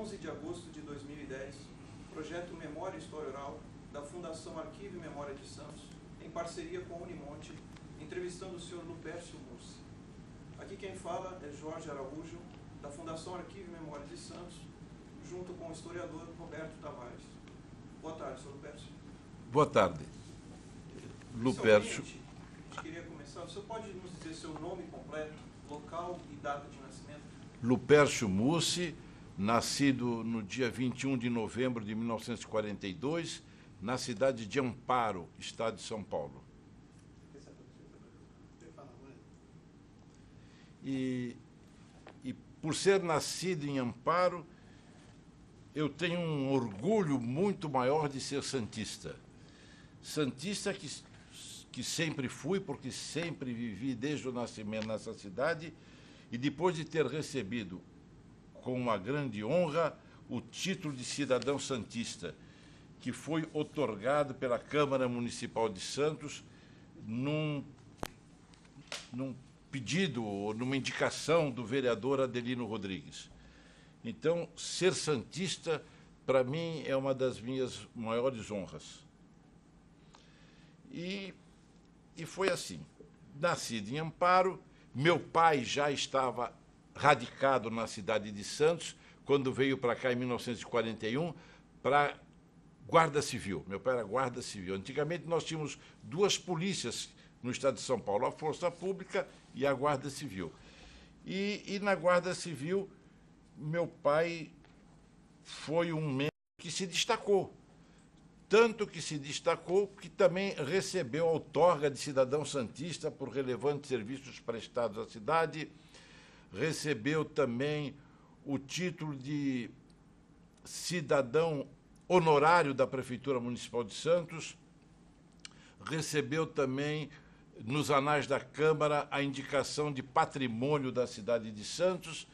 11 de agosto de 2010, projeto Memória e História Oral da Fundação Arquivo e Memória de Santos, em parceria com a Unimonte, entrevistando o senhor Lupércio Mussi. Aqui quem fala é Jorge Araújo, da Fundação Arquivo e Memória de Santos, junto com o historiador Roberto Tavares. Boa tarde, senhor Lupércio. Boa tarde. Lupércio. A gente queria começar. O senhor pode nos dizer seu nome completo, local e data de nascimento? Lupércio Mussi, nascido no dia 21 de novembro de 1942, na cidade de Amparo, estado de São Paulo. E por ser nascido em Amparo, eu tenho um orgulho muito maior de ser santista. Santista que sempre fui, porque sempre vivi desde o nascimento nessa cidade, e depois de ter recebido, com uma grande honra, o título de cidadão santista, que foi outorgado pela Câmara Municipal de Santos num pedido, ou numa indicação do vereador Adelino Rodrigues. Então, ser santista, para mim, é uma das minhas maiores honras. E foi assim. Nascido em Amparo, meu pai já estava radicado na cidade de Santos, quando veio para cá em 1941, para Guarda Civil. Meu pai era Guarda Civil. Antigamente, nós tínhamos duas polícias no estado de São Paulo, a Força Pública e a Guarda Civil. E na Guarda Civil, meu pai foi um membro que se destacou. Tanto que se destacou que também recebeu a outorga de cidadão santista por relevantes serviços prestados à cidade, recebeu também o título de cidadão honorário da Prefeitura Municipal de Santos, recebeu também, nos anais da Câmara, a indicação de patrimônio da cidade de Santos,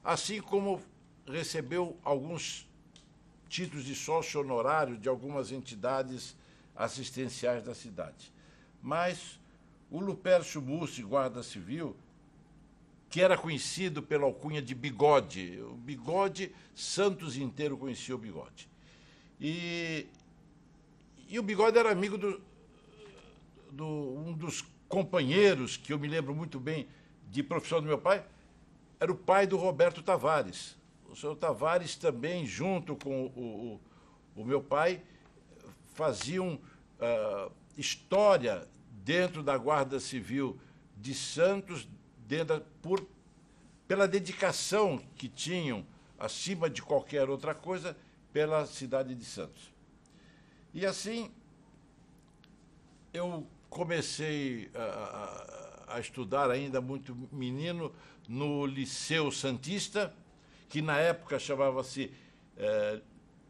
assim como recebeu alguns títulos de sócio honorário de algumas entidades assistenciais da cidade. Mas o Lupércio Mussi, Guarda Civil, que era conhecido pela alcunha de Bigode. O Bigode, Santos inteiro conhecia o Bigode. E o Bigode era amigo um dos companheiros, que eu me lembro muito bem, de profissão do meu pai, era o pai do Roberto Tavares. O senhor Tavares também, junto com o meu pai, faziam história dentro da Guarda Civil de Santos, pela dedicação que tinham, acima de qualquer outra coisa, pela cidade de Santos. E assim, eu comecei a estudar, ainda muito menino, no Liceu Santista, que na época chamava-se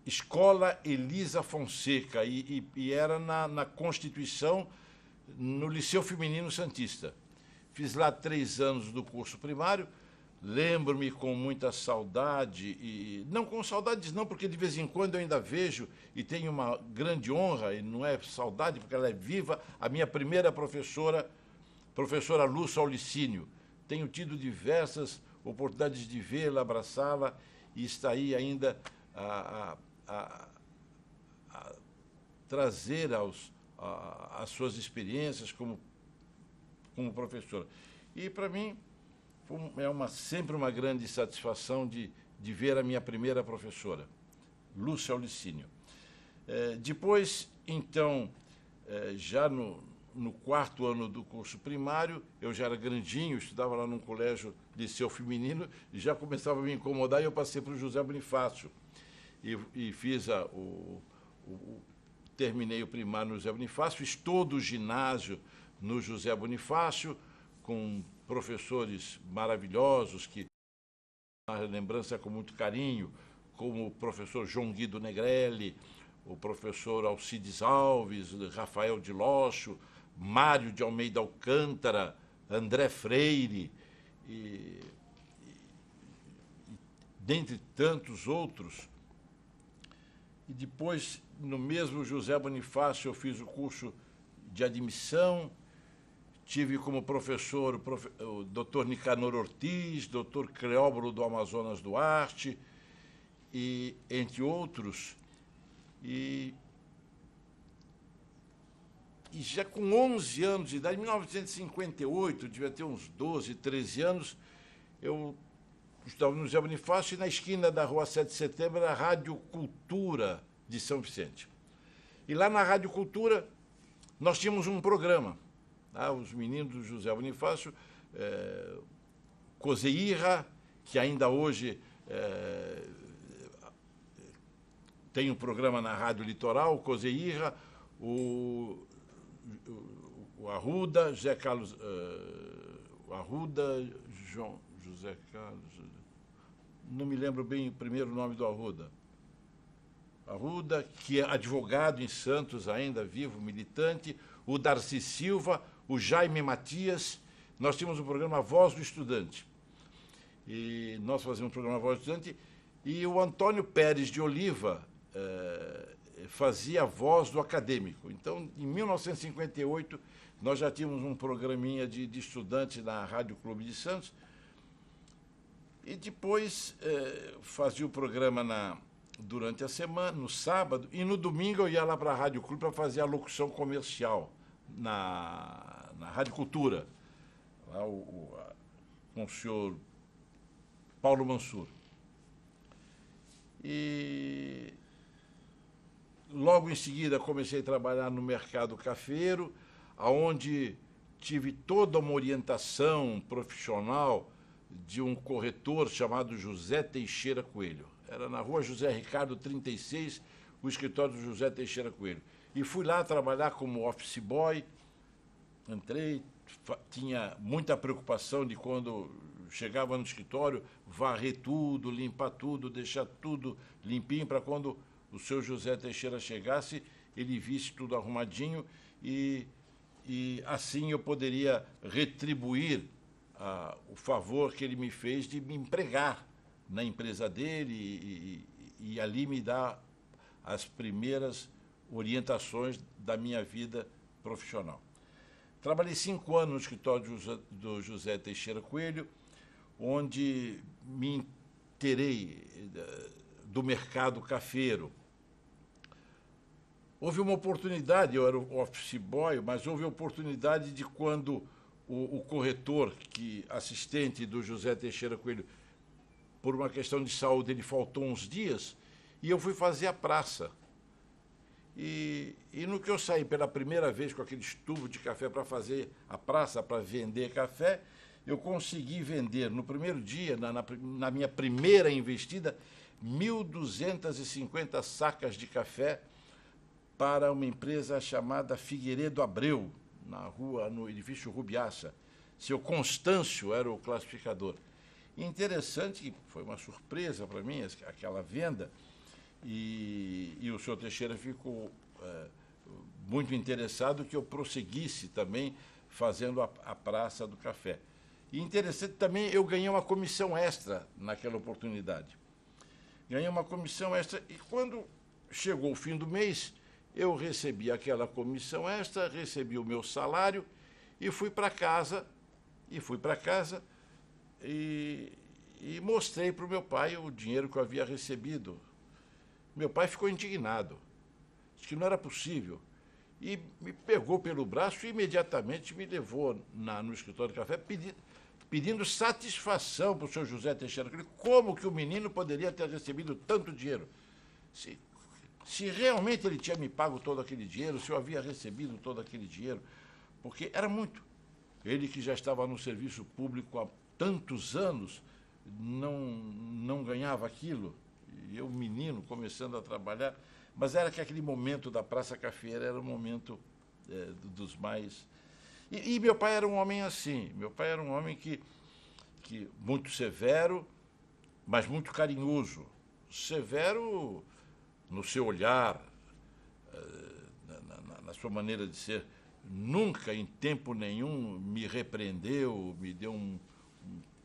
Escola Elisa Fonseca, e era na Constituição, no Liceu Feminino Santista. Fiz lá 3 anos do curso primário, lembro-me com muita saudade, e não com saudades não, porque de vez em quando eu ainda vejo, e tenho uma grande honra, e não é saudade, porque ela é viva, a minha primeira professora Lúcia Aulicínio. Tenho tido diversas oportunidades de vê-la, abraçá-la, e está aí ainda a trazer as suas experiências como professora. E, para mim, é sempre uma grande satisfação de ver a minha primeira professora, Lúcia Aulicínio. Depois, então, já no 4º ano do curso primário, eu já era grandinho, estudava lá num colégio liceu feminino, e já começava a me incomodar, e eu passei para o José Bonifácio. E fiz terminei o primário no José Bonifácio, fiz todo o ginásio no José Bonifácio, com professores maravilhosos, que a lembrança é com muito carinho, como o professor João Guido Negrelli, o professor Alcides Alves, Rafael de Locho, Mário de Almeida Alcântara, André Freire, dentre tantos outros. E depois, no mesmo José Bonifácio, eu fiz o curso de admissão, tive como professor o doutor Nicanor Ortiz, doutor Cleóbulo do Amazonas Duarte, e entre outros, e já com 11 anos de idade, em 1958, devia ter uns 12, 13 anos, eu estava no José Bonifácio e na esquina da Rua 7 de Setembro era a Rádio Cultura de São Vicente. E lá na Rádio Cultura nós tínhamos um programa. Os meninos do José Bonifácio, Cozeirra, que ainda hoje tem um programa na Rádio Litoral, Cozeirra, o Arruda, José Carlos, Arruda, José Carlos, não me lembro bem o primeiro nome do Arruda. Arruda, que é advogado em Santos ainda, vivo, militante, o Darcy Silva, o Jaime Matias. Nós tínhamos o programa Voz do Estudante. E nós fazíamos o programa Voz do Estudante, e o Antônio Pérez de Oliva fazia a voz do acadêmico. Então, em 1958, nós já tínhamos um programinha de estudante na Rádio Clube de Santos, e depois fazia o programa durante a semana, no sábado, e no domingo eu ia lá para a Rádio Clube para fazer a locução comercial na Rádio Cultura, lá com o senhor Paulo Mansur. E logo em seguida comecei a trabalhar no mercado cafeiro, onde tive toda uma orientação profissional de um corretor chamado José Teixeira Coelho. Era na Rua José Ricardo 36, o escritório do José Teixeira Coelho. E fui lá trabalhar como office boy. Entrei, tinha muita preocupação de quando chegava no escritório, varrer tudo, limpar tudo, deixar tudo limpinho, para quando o seu José Teixeira chegasse, ele visse tudo arrumadinho e assim eu poderia retribuir o favor que ele me fez de me empregar na empresa dele e ali me dar as primeiras orientações da minha vida profissional. Trabalhei 5 anos no escritório do José Teixeira Coelho, onde me inteirei do mercado cafeiro. Houve uma oportunidade, eu era o office boy, mas houve a oportunidade de quando o corretor, assistente do José Teixeira Coelho, por uma questão de saúde, ele faltou uns dias, e eu fui fazer a praça. E no que eu saí pela primeira vez com aquele estuvo de café para fazer a praça, para vender café, eu consegui vender, no primeiro dia, na minha primeira investida, 1.250 sacas de café para uma empresa chamada Figueiredo Abreu, no edifício Rubiaça. Seu Constâncio era o classificador. Interessante, que foi uma surpresa para mim aquela venda, e o senhor Teixeira ficou muito interessado que eu prosseguisse também fazendo a Praça do Café. E interessante também, eu ganhei uma comissão extra naquela oportunidade. Ganhei uma comissão extra, e quando chegou o fim do mês, eu recebi aquela comissão extra, recebi o meu salário e fui para casa, e mostrei para o meu pai o dinheiro que eu havia recebido. Meu pai ficou indignado, disse que não era possível, e me pegou pelo braço e imediatamente me levou no escritório de café, pedindo satisfação para o senhor José Teixeira. Como que o menino poderia ter recebido tanto dinheiro? Se realmente ele tinha me pago todo aquele dinheiro, se eu havia recebido todo aquele dinheiro, porque era muito. Ele que já estava no serviço público há tantos anos, não ganhava aquilo, e eu, menino, começando a trabalhar, mas era que aquele momento da Praça Cafeira era um momento dos mais... E meu pai era um homem assim, meu pai era um homem que muito severo, mas muito carinhoso. Severo no seu olhar, na sua maneira de ser. Nunca, em tempo nenhum, me repreendeu, me deu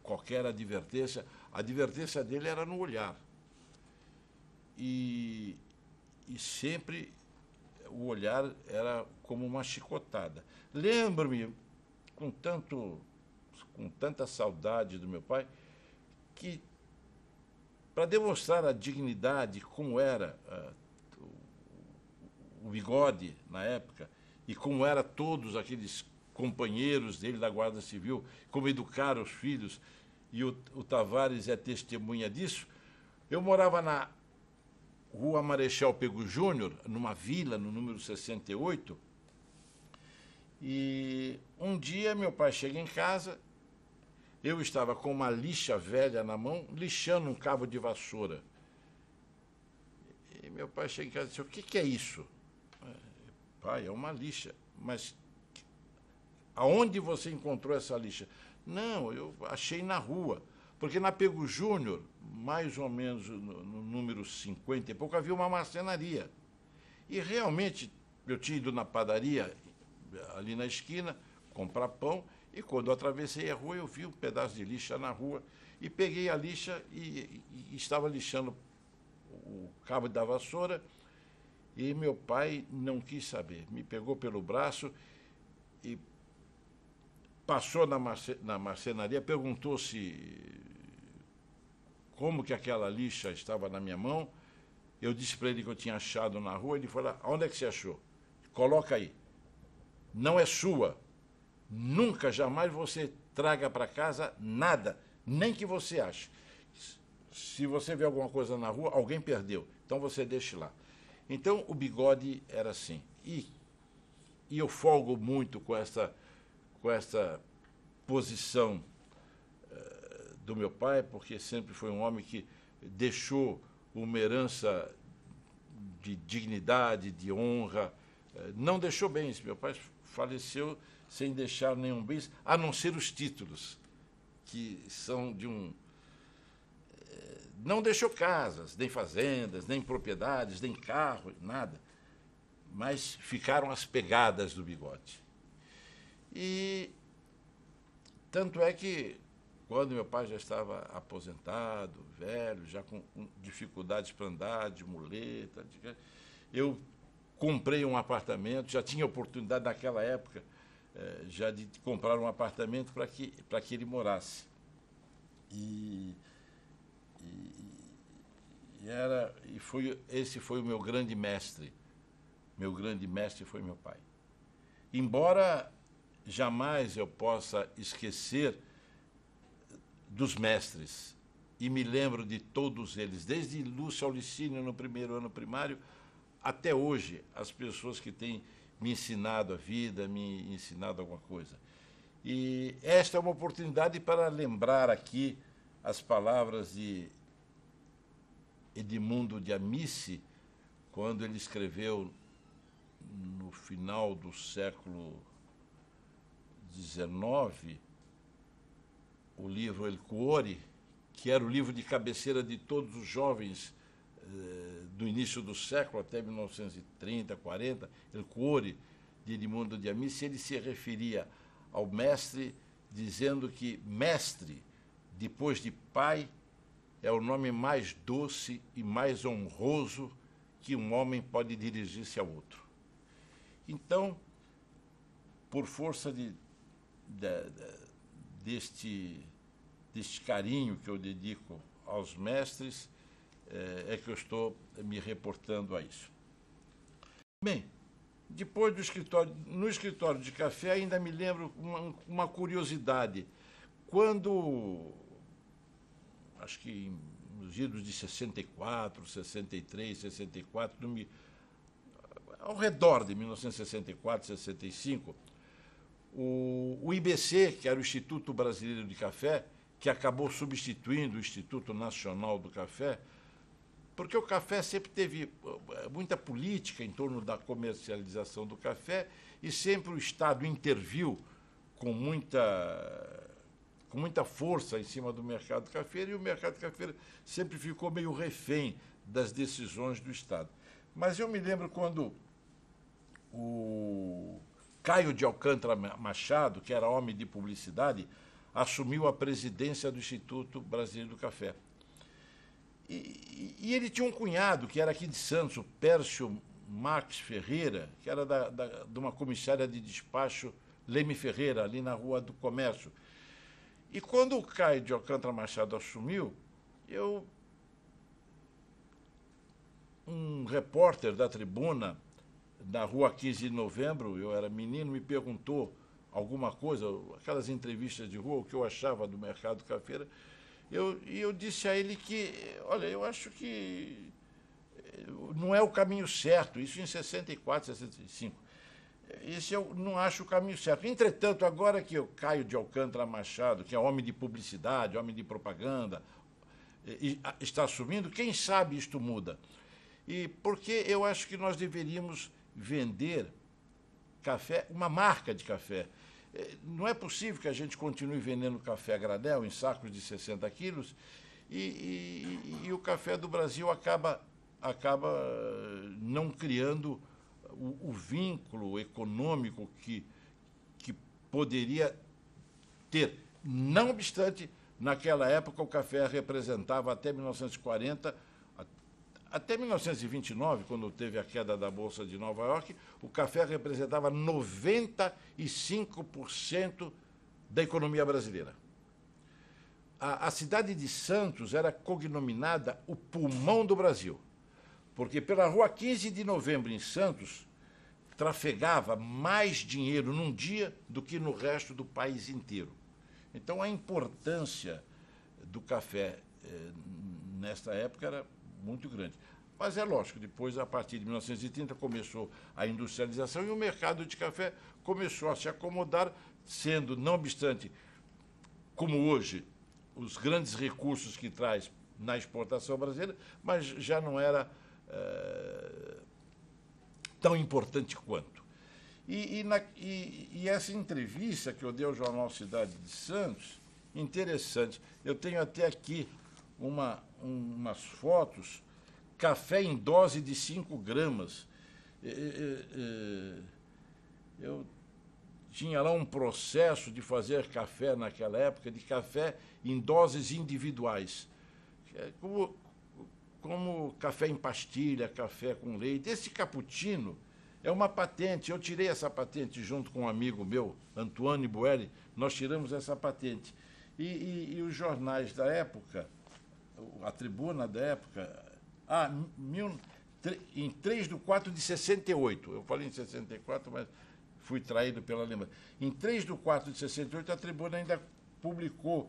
qualquer advertência. A advertência dele era no olhar. E sempre o olhar era como uma chicotada. Lembro-me, com tanta saudade do meu pai, que para demonstrar a dignidade, como era o Bigode na época, e como eram todos aqueles companheiros dele da Guarda Civil, como educaram os filhos, e o Tavares é testemunha disso. Eu morava na Rua Marechal Pego Júnior, numa vila, no número 68, e um dia meu pai chega em casa, eu estava com uma lixa velha na mão, lixando um cabo de vassoura. E meu pai chega em casa e diz: o que é isso? Pai, é uma lixa. Mas aonde você encontrou essa lixa? Não, eu achei na rua. Porque na Pego Júnior, mais ou menos no número 50 e pouco, havia uma marcenaria. E realmente eu tinha ido na padaria, ali na esquina, comprar pão, e quando eu atravessei a rua, eu vi um pedaço de lixa na rua, e peguei a lixa e estava lixando o cabo da vassoura, e meu pai não quis saber. Me pegou pelo braço e passou na marcenaria, perguntou se como que aquela lixa estava na minha mão. Eu disse para ele que eu tinha achado na rua. Ele falou: onde é que você achou? Coloca aí. Não é sua. Nunca, jamais você traga para casa nada, nem que você ache. Se você vê alguma coisa na rua, alguém perdeu. Então você deixe lá. Então o Bigode era assim. E eu folgo muito com essa posição do meu pai, porque sempre foi um homem que deixou uma herança de dignidade, de honra. Não deixou bens. Meu pai faleceu sem deixar nenhum bem, a não ser os títulos, que são de um... Não deixou casas, nem fazendas, nem propriedades, nem carro, nada. Mas ficaram as pegadas do Bigode. E tanto é que, quando meu pai já estava aposentado, velho, já com dificuldades para andar, de muleta, eu comprei um apartamento, já tinha oportunidade naquela época já de comprar um apartamento para que ele morasse. Esse foi o meu grande mestre. Meu grande mestre foi meu pai. Embora jamais eu possa esquecer dos mestres, e me lembro de todos eles, desde Lúcio Aulicínio no primeiro ano primário, até hoje, as pessoas que têm me ensinado a vida, me ensinado alguma coisa. E esta é uma oportunidade para lembrar aqui as palavras de Edmundo de Amici, quando ele escreveu, no final do século XIX, o livro El Cuore, que era o livro de cabeceira de todos os jovens do início do século até 1930, 40, El Cuore, de Edmundo de Amici. Ele se referia ao mestre dizendo que mestre, depois de pai, é o nome mais doce e mais honroso que um homem pode dirigir-se a outro. Então, por força deste carinho que eu dedico aos mestres, é que eu estou me reportando a isso. Bem, depois no escritório de café, ainda me lembro uma curiosidade. Quando, acho que nos idos de 64, 63, 64, ao redor de 1964, 65, o IBC, que era o Instituto Brasileiro de Café, que acabou substituindo o Instituto Nacional do Café, porque o café sempre teve muita política em torno da comercialização do café e sempre o Estado interviu com muita força em cima do mercado cafeiro, e o mercado cafeiro sempre ficou meio refém das decisões do Estado. Mas eu me lembro quando o Caio de Alcântara Machado, que era homem de publicidade, assumiu a presidência do Instituto Brasileiro do Café. E ele tinha um cunhado, que era aqui de Santos, o Pércio Marques Ferreira, que era de uma comissária de despacho Leme Ferreira, ali na Rua do Comércio. E quando o Caio de Alcântara Machado assumiu, eu repórter da Tribuna, na Rua 15 de Novembro, eu era menino, me perguntou alguma coisa, aquelas entrevistas de rua, o que eu achava do mercado cafeiro, e eu disse a ele que, olha, eu acho que não é o caminho certo, isso em 64, 65. Isso eu não acho o caminho certo. Entretanto, agora que eu Caio de Alcântara Machado, que é homem de publicidade, homem de propaganda, está assumindo, quem sabe isto muda. E porque eu acho que nós deveríamos vender café, uma marca de café. Não é possível que a gente continue vendendo café a granel em sacos de 60 quilos e o café do Brasil acaba não criando o vínculo econômico que poderia ter. Não obstante, naquela época o café representava até 1940, até 1929, quando teve a queda da Bolsa de Nova York, o café representava 95% da economia brasileira. A cidade de Santos era cognominada o pulmão do Brasil, porque pela Rua 15 de Novembro, em Santos, trafegava mais dinheiro num dia do que no resto do país inteiro. Então, a importância do café nesta época era muito grande. Mas é lógico, depois, a partir de 1930, começou a industrialização e o mercado de café começou a se acomodar, sendo, não obstante, como hoje, os grandes recursos que traz na exportação brasileira, mas já não era tão importante quanto. E essa entrevista que eu dei ao jornal Cidade de Santos, interessante. Eu tenho até aqui umas fotos, café em dose de 5 gramas. Eu tinha lá um processo de fazer café naquela época, de café em doses individuais. Como café em pastilha, café com leite. Esse cappuccino é uma patente. Eu tirei essa patente junto com um amigo meu, Antoine Boeri. Nós tiramos essa patente. E os jornais da época, a Tribuna da época, em 3 de 4 de 68, eu falei em 64, mas fui traído pela lembrança. Em 3 de 4 de 68, a Tribuna ainda publicou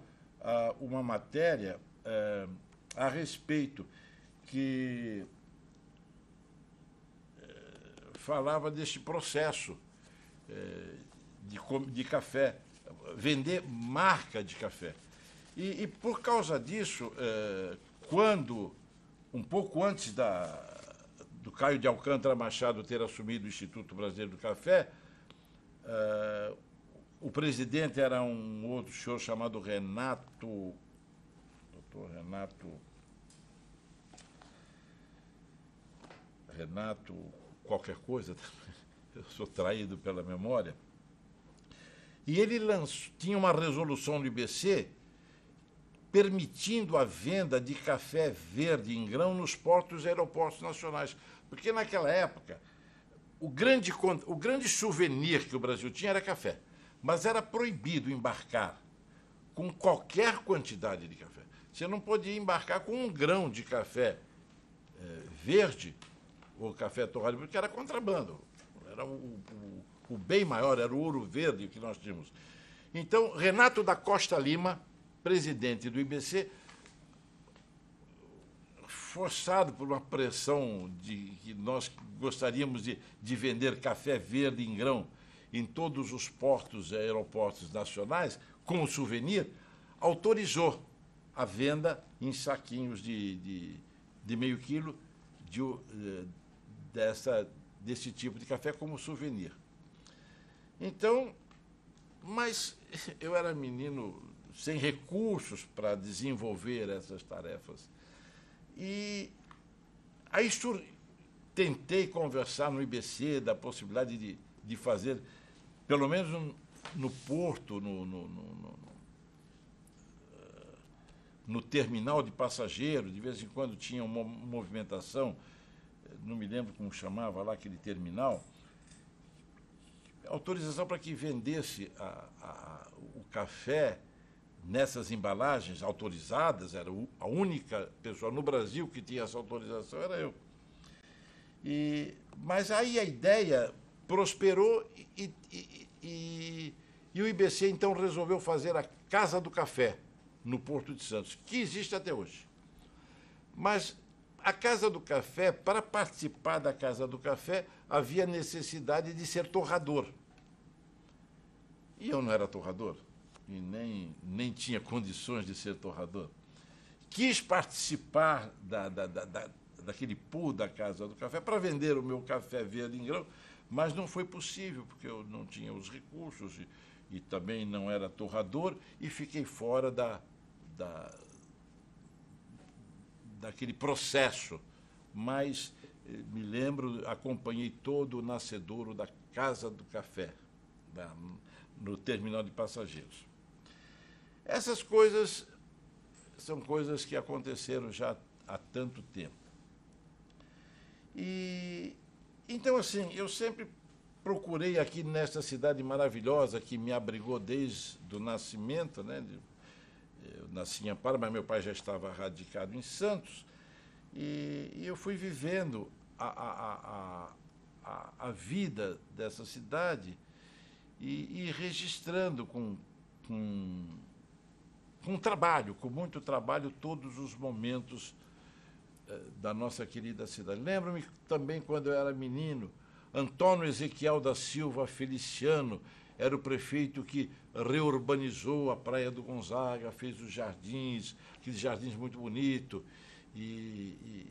uma matéria a respeito que falava deste processo de café, vender marca de café. E por causa disso, quando, um pouco antes do Caio de Alcântara Machado ter assumido o Instituto Brasileiro do Café, o presidente era um outro senhor chamado doutor Renato qualquer coisa, eu sou traído pela memória, e ele tinha uma resolução do IBC permitindo a venda de café verde em grão nos portos e aeroportos nacionais, porque naquela época o grande souvenir que o Brasil tinha era café, mas era proibido embarcar com qualquer quantidade de café. Você não podia embarcar com 1 grão de café verde ou café torrado, porque era contrabando. Era o bem maior, era o ouro verde que nós tínhamos. Então, Renato da Costa Lima, presidente do IBC, forçado por uma pressão de que nós gostaríamos de vender café verde em grão em todos os portos e aeroportos nacionais, como souvenir, autorizou a venda em saquinhos de meio quilo desse tipo de café como souvenir. Então, mas eu era menino sem recursos para desenvolver essas tarefas. E aí tentei conversar no IBC da possibilidade de fazer, pelo menos no porto, no terminal de passageiro, de vez em quando tinha uma movimentação, não me lembro como chamava lá aquele terminal, autorização para que vendesse o café nessas embalagens autorizadas, era a única pessoa no Brasil que tinha essa autorização, era eu. Mas aí a ideia prosperou e o IBC, então, resolveu fazer a Casa do Café, no Porto de Santos, que existe até hoje. Mas a Casa do Café, para participar da Casa do Café, havia necessidade de ser torrador. E eu não era torrador, e nem tinha condições de ser torrador. Quis participar daquele pool da Casa do Café para vender o meu café verde em grão, mas não foi possível, porque eu não tinha os recursos e também não era torrador, e fiquei fora daquele processo. Mas me lembro, acompanhei todo o nascedouro da Casa do Café, no terminal de passageiros. Essas coisas são coisas que aconteceram já há tanto tempo. Então, assim, eu sempre procurei aqui nesta cidade maravilhosa que me abrigou desde o nascimento, né? Eu nasci em Amparo, mas meu pai já estava radicado em Santos, e eu fui vivendo a vida dessa cidade e registrando com trabalho, com muito trabalho, todos os momentos da nossa querida cidade. Lembro-me também, quando eu era menino, Antônio Ezequiel da Silva Feliciano era o prefeito que reurbanizou a Praia do Gonzaga, fez os jardins, aqueles jardins muito bonitos. E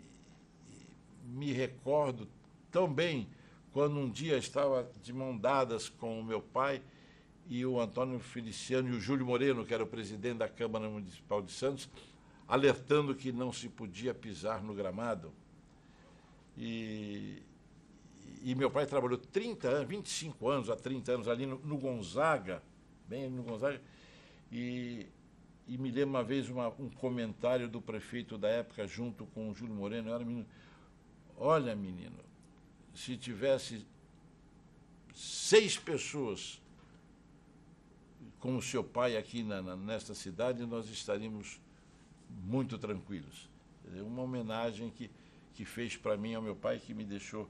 me recordo tão bem quando um dia estava de mão dadas com o meu pai e o Antônio Feliciano e o Júlio Moreno, que era o presidente da Câmara Municipal de Santos, alertando que não se podia pisar no gramado. E meu pai trabalhou 30 anos, 25 anos a 30 anos ali no Gonzaga, bem no Gonzaga, e me lembro uma vez um comentário do prefeito da época, junto com o Júlio Moreno. Eu era menino: olha, menino, se tivesse 6 pessoas como o seu pai aqui nesta cidade, nós estaríamos muito tranquilos. Uma homenagem que fez para mim, ao meu pai, que me deixou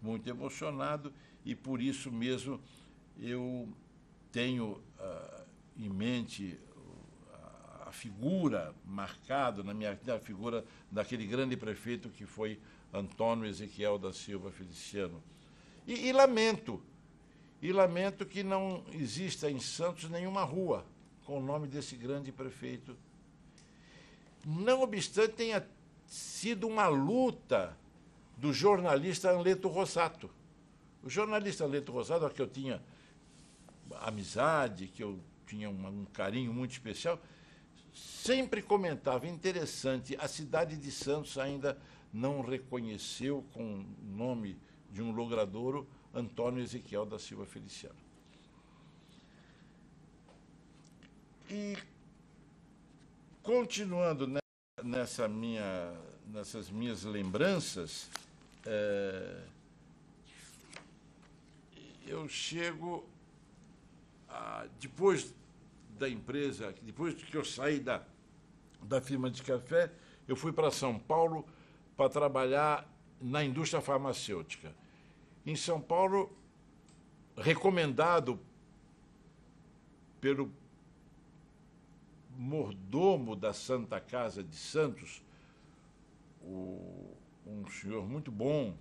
muito emocionado, e por isso mesmo eu tenho em mente a figura marcada na minha vida, a figura daquele grande prefeito que foi Antônio Ezequiel da Silva Feliciano. E lamento que não exista em Santos nenhuma rua com o nome desse grande prefeito. Não obstante, tenha sido uma luta do jornalista Anleto Rossato. O jornalista Anleto Rossato, a que eu tinha amizade, que eu tinha um carinho muito especial, sempre comentava: interessante, a cidade de Santos ainda não reconheceu com o nome de um logradouro Antônio Ezequiel da Silva Feliciano. E, continuando nessas minhas lembranças, eu chego depois da empresa, depois que eu saí da firma de café, eu fui para São Paulo para trabalhar na indústria farmacêutica. Em São Paulo, recomendado pelo mordomo da Santa Casa de Santos, um senhor muito bom.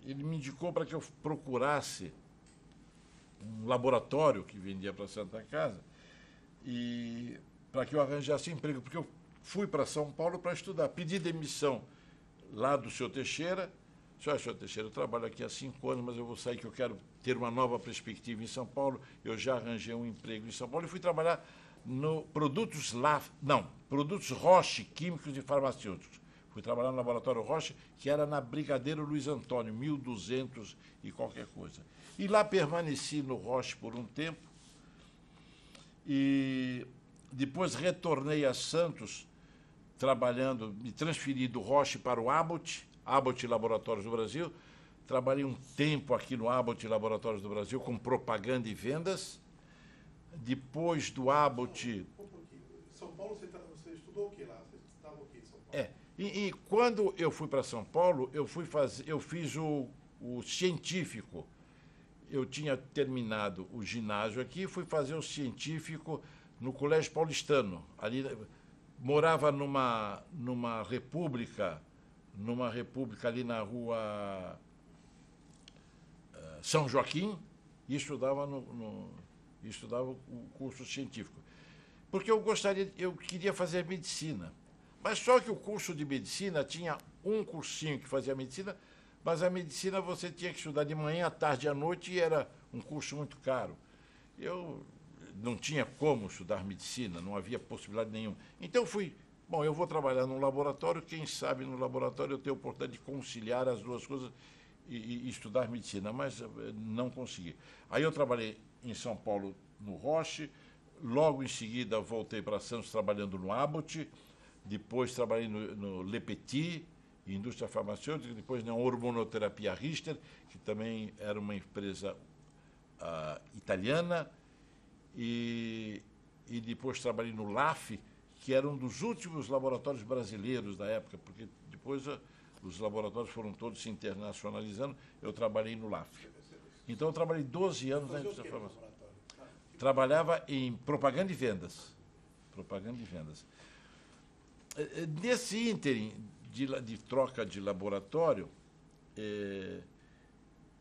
Ele me indicou para que eu procurasse um laboratório que vendia para a Santa Casa e para que eu arranjasse emprego, porque eu fui para São Paulo para estudar. Pedi demissão lá do senhor Teixeira. Senhor Teixeira, eu trabalho aqui há 5 anos, mas eu vou sair, que eu quero ter uma nova perspectiva em São Paulo. Eu já arranjei um emprego em São Paulo e fui trabalhar no Produtos Roche, Químicos e Farmacêuticos. Fui trabalhar no laboratório Roche, que era na Brigadeiro Luiz Antônio, 1200 e qualquer coisa. E lá permaneci no Roche por um tempo. E depois retornei a Santos, trabalhando, me transferi do Roche para o Abbott Laboratórios do Brasil. Trabalhei um tempo aqui no Abbott Laboratórios do Brasil com propaganda e vendas. Depois do Abbott... São Paulo, você estudou o que lá? estavam aqui em São Paulo. E quando eu fui para São Paulo, eu fiz o científico. Eu tinha terminado o ginásio aqui, fui fazer o científico no Colégio Paulistano. Ali, morava numa república ali na rua São Joaquim, e estudava o curso científico. Porque eu queria fazer medicina. Mas só que o curso de medicina tinha um cursinho que fazia medicina, mas a medicina você tinha que estudar de manhã, à tarde e à noite, e era um curso muito caro. Eu não tinha como estudar medicina, não havia possibilidade nenhuma. Então eu vou trabalhar num laboratório, quem sabe no laboratório eu tenho a oportunidade de conciliar as duas coisas e estudar medicina, mas não consegui. Aí eu trabalhei em São Paulo no Roche, logo em seguida voltei para Santos trabalhando no Abbott, depois trabalhei no Le Petit, indústria farmacêutica, depois na Hormonoterapia Richter, que também era uma empresa italiana, e depois trabalhei no LAF, que era um dos últimos laboratórios brasileiros da época, porque depois os laboratórios foram todos se internacionalizando, eu trabalhei no LAF. Então eu trabalhei 12 anos na indústria farmacêutica. Trabalhava em propaganda e vendas. Propaganda e vendas. Nesse ínterim de troca de laboratório,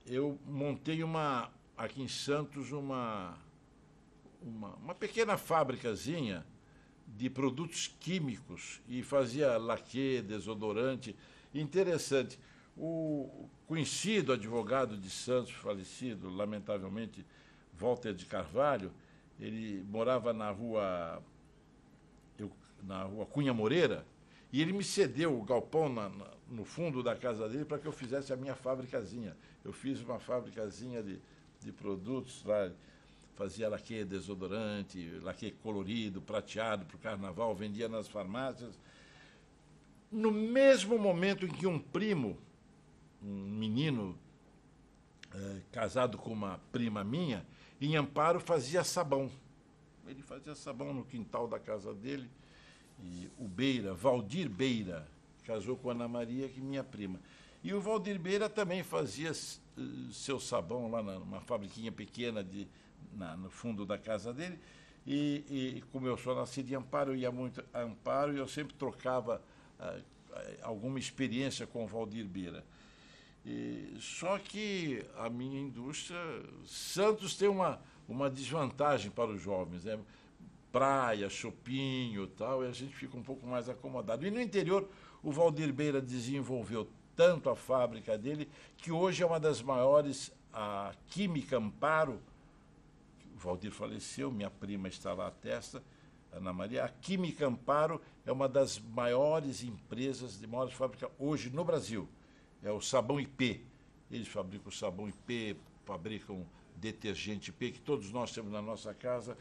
eu montei aqui em Santos uma pequena fábricazinha de produtos químicos e fazia laque, desodorante. Interessante. O conhecido advogado de Santos, falecido, lamentavelmente, Walter de Carvalho, ele morava na rua Cunha Moreira, e ele me cedeu o galpão no fundo da casa dele para que eu fizesse a minha fábricazinha. Eu fiz uma fábricazinha de produtos lá, fazia laque, desodorante, laque colorido, prateado para o carnaval, vendia nas farmácias. No mesmo momento em que um primo, um menino casado com uma prima minha, em Amparo, fazia sabão. Ele fazia sabão no quintal da casa dele. E o Beira, Valdir Beira, casou com Ana Maria, que é minha prima. E o Valdir Beira também fazia seu sabão lá numa fabriquinha pequena no fundo da casa dele. E como eu sou nascido em Amparo, eu ia muito a Amparo e eu sempre trocava alguma experiência com o Valdir Beira. Só que a minha indústria, Santos tem uma desvantagem para os jovens, né? Praia, chopinho e tal, e a gente fica um pouco mais acomodado. E no interior, o Valdir Beira desenvolveu tanto a fábrica dele, que hoje é uma das maiores, a Química Amparo. O Valdir faleceu, minha prima está lá à testa, Ana Maria. A Química Amparo é uma das maiores empresas, de maiores fábricas hoje no Brasil. É o sabão IP. Eles fabricam o sabão IP, fabricam detergente IP, que todos nós temos na nossa casa.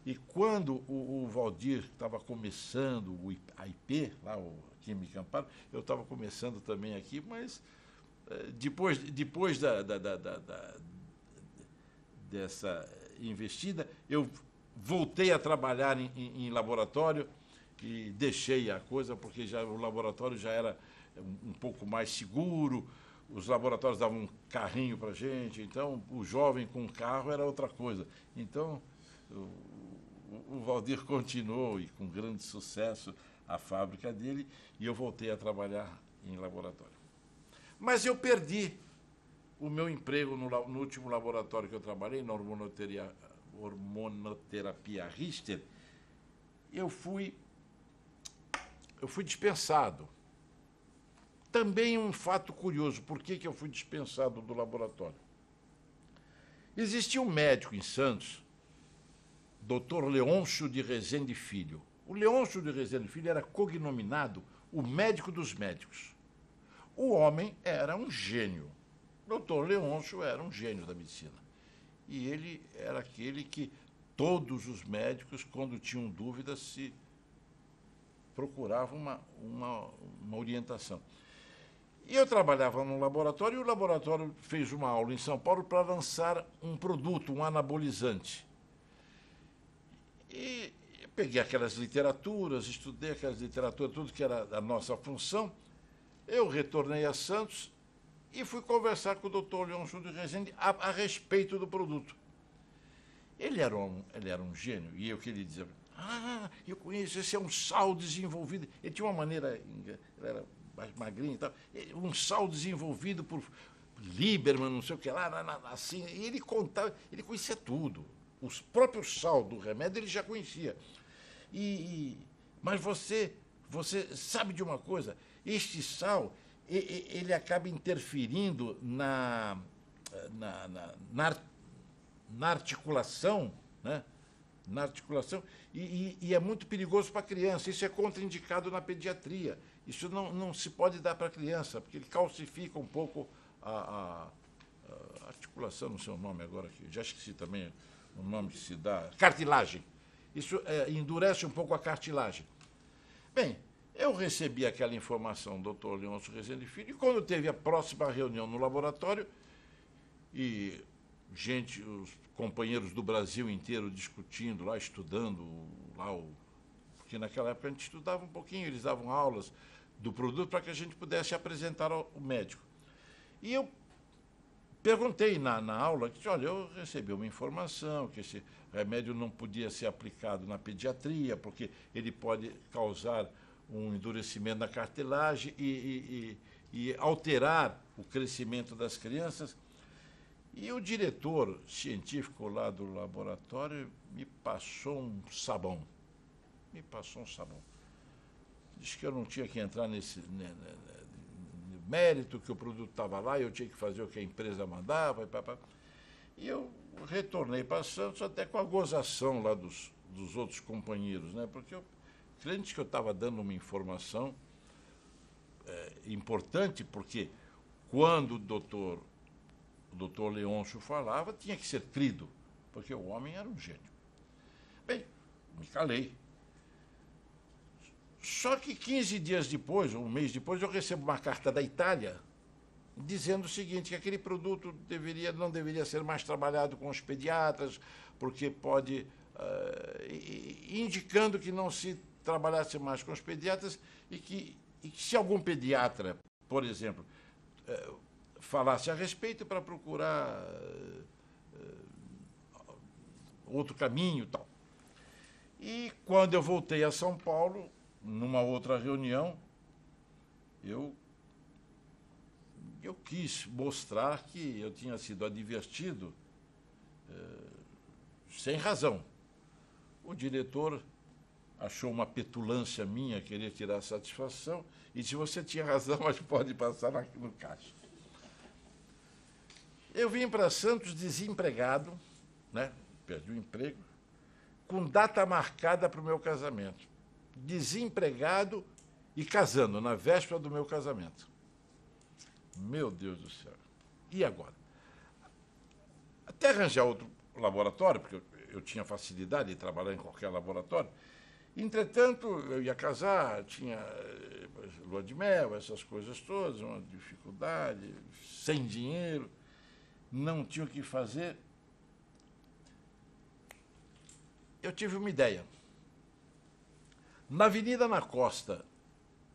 E quando o Valdir estava começando a IP, lá o Química Amparo, eu estava começando também aqui, mas depois dessa investida, eu voltei a trabalhar em laboratório e deixei a coisa, porque o laboratório já era um pouco mais seguro, os laboratórios davam um carrinho para a gente, então o jovem com carro era outra coisa. Então, o Valdir continuou, e com grande sucesso, a fábrica dele, e eu voltei a trabalhar em laboratório. Mas eu perdi o meu emprego no último laboratório que eu trabalhei, na Hormonoterapia Richter. Eu fui dispensado. Também um fato curioso, por que eu fui dispensado do laboratório? Existia um médico em Santos, Dr. Leôncio de Rezende Filho. O Leôncio de Rezende Filho era cognominado o médico dos médicos. O homem era um gênio. O Dr. Leôncio era um gênio da medicina. E ele era aquele que todos os médicos, quando tinham dúvidas, se procuravam uma orientação. E eu trabalhava num laboratório, e o laboratório fez uma aula em São Paulo para lançar um produto, um anabolizante. E peguei aquelas literaturas, estudei aquelas literaturas, tudo que era a nossa função. Eu retornei a Santos e fui conversar com o doutor Leôncio de Rezende a respeito do produto. Ele era um gênio, e eu queria dizer, eu conheço, esse é um sal desenvolvido. Ele tinha uma maneira, ele era mais magrinho e tal, um sal desenvolvido por Lieberman, não sei o que lá, assim, e ele contava, ele conhecia tudo. Os próprios sal do remédio ele já conhecia. Mas você sabe de uma coisa, este sal, ele acaba interferindo na articulação, né? Na articulação, e é muito perigoso para a criança. Isso é contraindicado na pediatria. Isso não se pode dar para a criança, porque ele calcifica um pouco a articulação, não sei o nome agora, já esqueci também o nome que se dá, cartilagem. Isso endurece um pouco a cartilagem. Bem, eu recebi aquela informação do Dr. Leôncio Rezende Filho, e quando teve a próxima reunião no laboratório, e os companheiros do Brasil inteiro discutindo lá, estudando lá, porque naquela época a gente estudava um pouquinho, eles davam aulas do produto para que a gente pudesse apresentar ao médico. E eu perguntei na aula, que, olha, eu recebi uma informação que esse remédio não podia ser aplicado na pediatria, porque ele pode causar um endurecimento na cartilagem e alterar o crescimento das crianças. E o diretor científico lá do laboratório me passou um sabão. Disse que eu não tinha que entrar nesse mérito, que o produto estava lá, eu tinha que fazer o que a empresa mandava. E eu retornei para Santos até com a gozação lá dos outros companheiros, né? Porque crente que eu estava dando uma informação importante, porque quando o doutor Leôncio falava, tinha que ser crido, porque o homem era um gênio. Bem, me calei. Só que 15 dias depois, um mês depois, eu recebo uma carta da Itália dizendo o seguinte, que aquele produto não deveria ser mais trabalhado com os pediatras, porque pode... indicando que não se trabalhasse mais com os pediatras e que se algum pediatra, por exemplo, falasse a respeito para procurar outro caminho e tal. E quando eu voltei a São Paulo, numa outra reunião, eu quis mostrar que eu tinha sido advertido sem razão. O diretor achou uma petulância minha, querer tirar satisfação, e disse, você tinha razão, mas pode passar no caixa. Eu vim para Santos desempregado, né? Perdi o emprego, com data marcada para o meu casamento. Desempregado e casando, na véspera do meu casamento. Meu Deus do céu. E agora? Até arranjar outro laboratório, porque eu tinha facilidade de trabalhar em qualquer laboratório. Entretanto, eu ia casar, tinha lua de mel, essas coisas todas, uma dificuldade, sem dinheiro, não tinha o que fazer. Eu tive uma ideia. Na Avenida na Costa,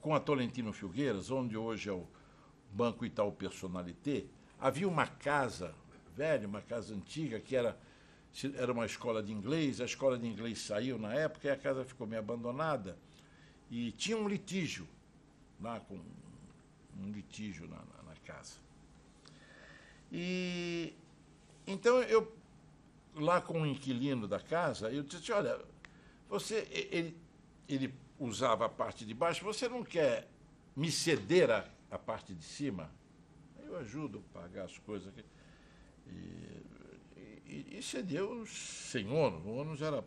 com a Tolentino Filgueiras, onde hoje é o Banco Itaú Personalité, havia uma casa velha, uma casa antiga, que era uma escola de inglês. A escola de inglês saiu na época e a casa ficou meio abandonada. E tinha um litígio lá, na casa. E então eu, lá com o inquilino da casa, eu disse, olha, ele usava a parte de baixo, você não quer me ceder a parte de cima? Eu ajudo a pagar as coisas aqui. E cedeu sem ônus. O ônus era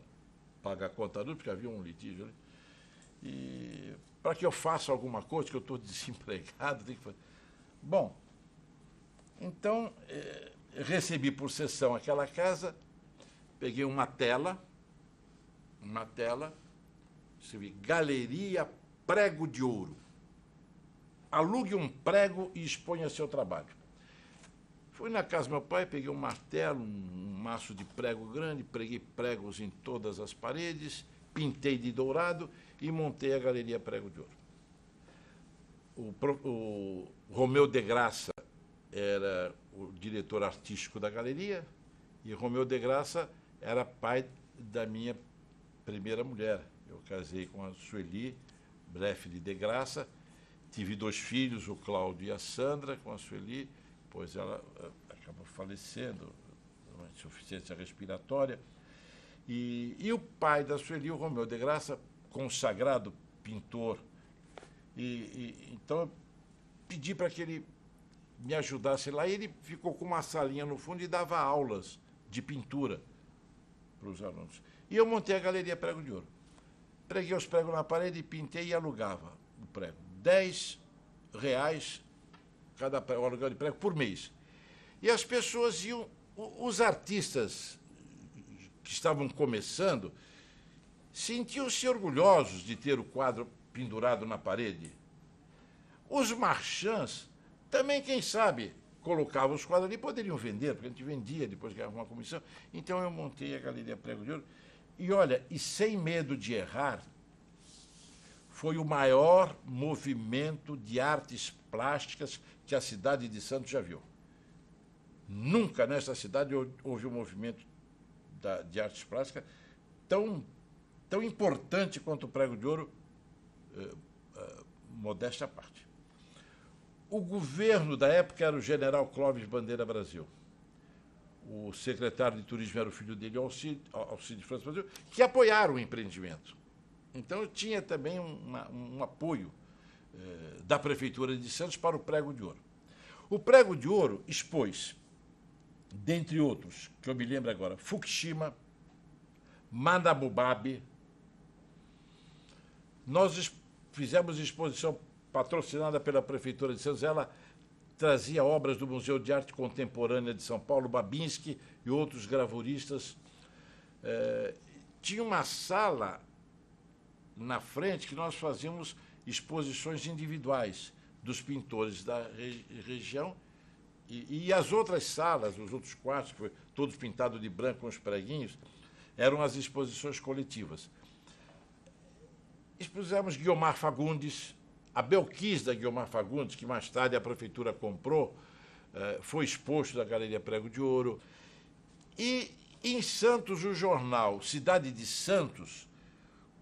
pagar a conta, porque havia um litígio ali. E para que eu faça alguma coisa, que eu estou desempregado, tem que fazer. Bom, então, recebi por sessão aquela casa, peguei uma tela, escrevi Galeria Prego de Ouro. Alugue um prego e exponha seu trabalho. Fui na casa do meu pai, peguei um martelo, um maço de prego grande, preguei pregos em todas as paredes, pintei de dourado e montei a Galeria Prego de Ouro. O Romeu de Graça era o diretor artístico da galeria e Romeu de Graça era pai da minha primeira mulher. Eu casei com a Sueli Breffeli de Graça, tive 2 filhos, o Cláudio e a Sandra, com a Sueli, depois ela acabou falecendo, uma insuficiência respiratória. E o pai da Sueli, o Romeu de Graça, consagrado pintor. Então eu pedi para que ele me ajudasse lá, e ele ficou com uma salinha no fundo e dava aulas de pintura para os alunos. E eu montei a Galeria Prego de Ouro. Preguei os pregos na parede, pintei e alugava o prego. R$10 cada prego, o aluguel de prego por mês. E as pessoas iam, os artistas que estavam começando, sentiam-se orgulhosos de ter o quadro pendurado na parede. Os marchands também, quem sabe, colocavam os quadros ali, poderiam vender, porque a gente vendia, depois ganhava uma comissão. Então eu montei a Galeria Prego de Ouro. E olha, e sem medo de errar, foi o maior movimento de artes plásticas que a cidade de Santos já viu. Nunca nessa cidade houve um movimento de artes plásticas tão importante quanto o Prego de Ouro, modéstia à parte. O governo da época era o general Clóvis Bandeira Brasil. O secretário de turismo era o filho dele, Alcide França Brasil, que apoiaram o empreendimento. Então, eu tinha também um apoio da Prefeitura de Santos para o Prego de Ouro. O Prego de Ouro expôs, dentre outros, que eu me lembro agora, Fukushima, Manabubabe. Nós fizemos exposição patrocinada pela Prefeitura de Santos. Ela trazia obras do Museu de Arte Contemporânea de São Paulo, Babinski e outros gravuristas. Tinha uma sala na frente que nós fazíamos exposições individuais dos pintores da região, e as outras salas, os outros quartos, que foi todos pintados de branco com os preguinhos, eram as exposições coletivas. Expusemos Guiomar Fagundes, a Belquis da Guiomar Fagundes, que mais tarde a prefeitura comprou, foi exposto da Galeria Prego de Ouro. E em Santos, o jornal Cidade de Santos,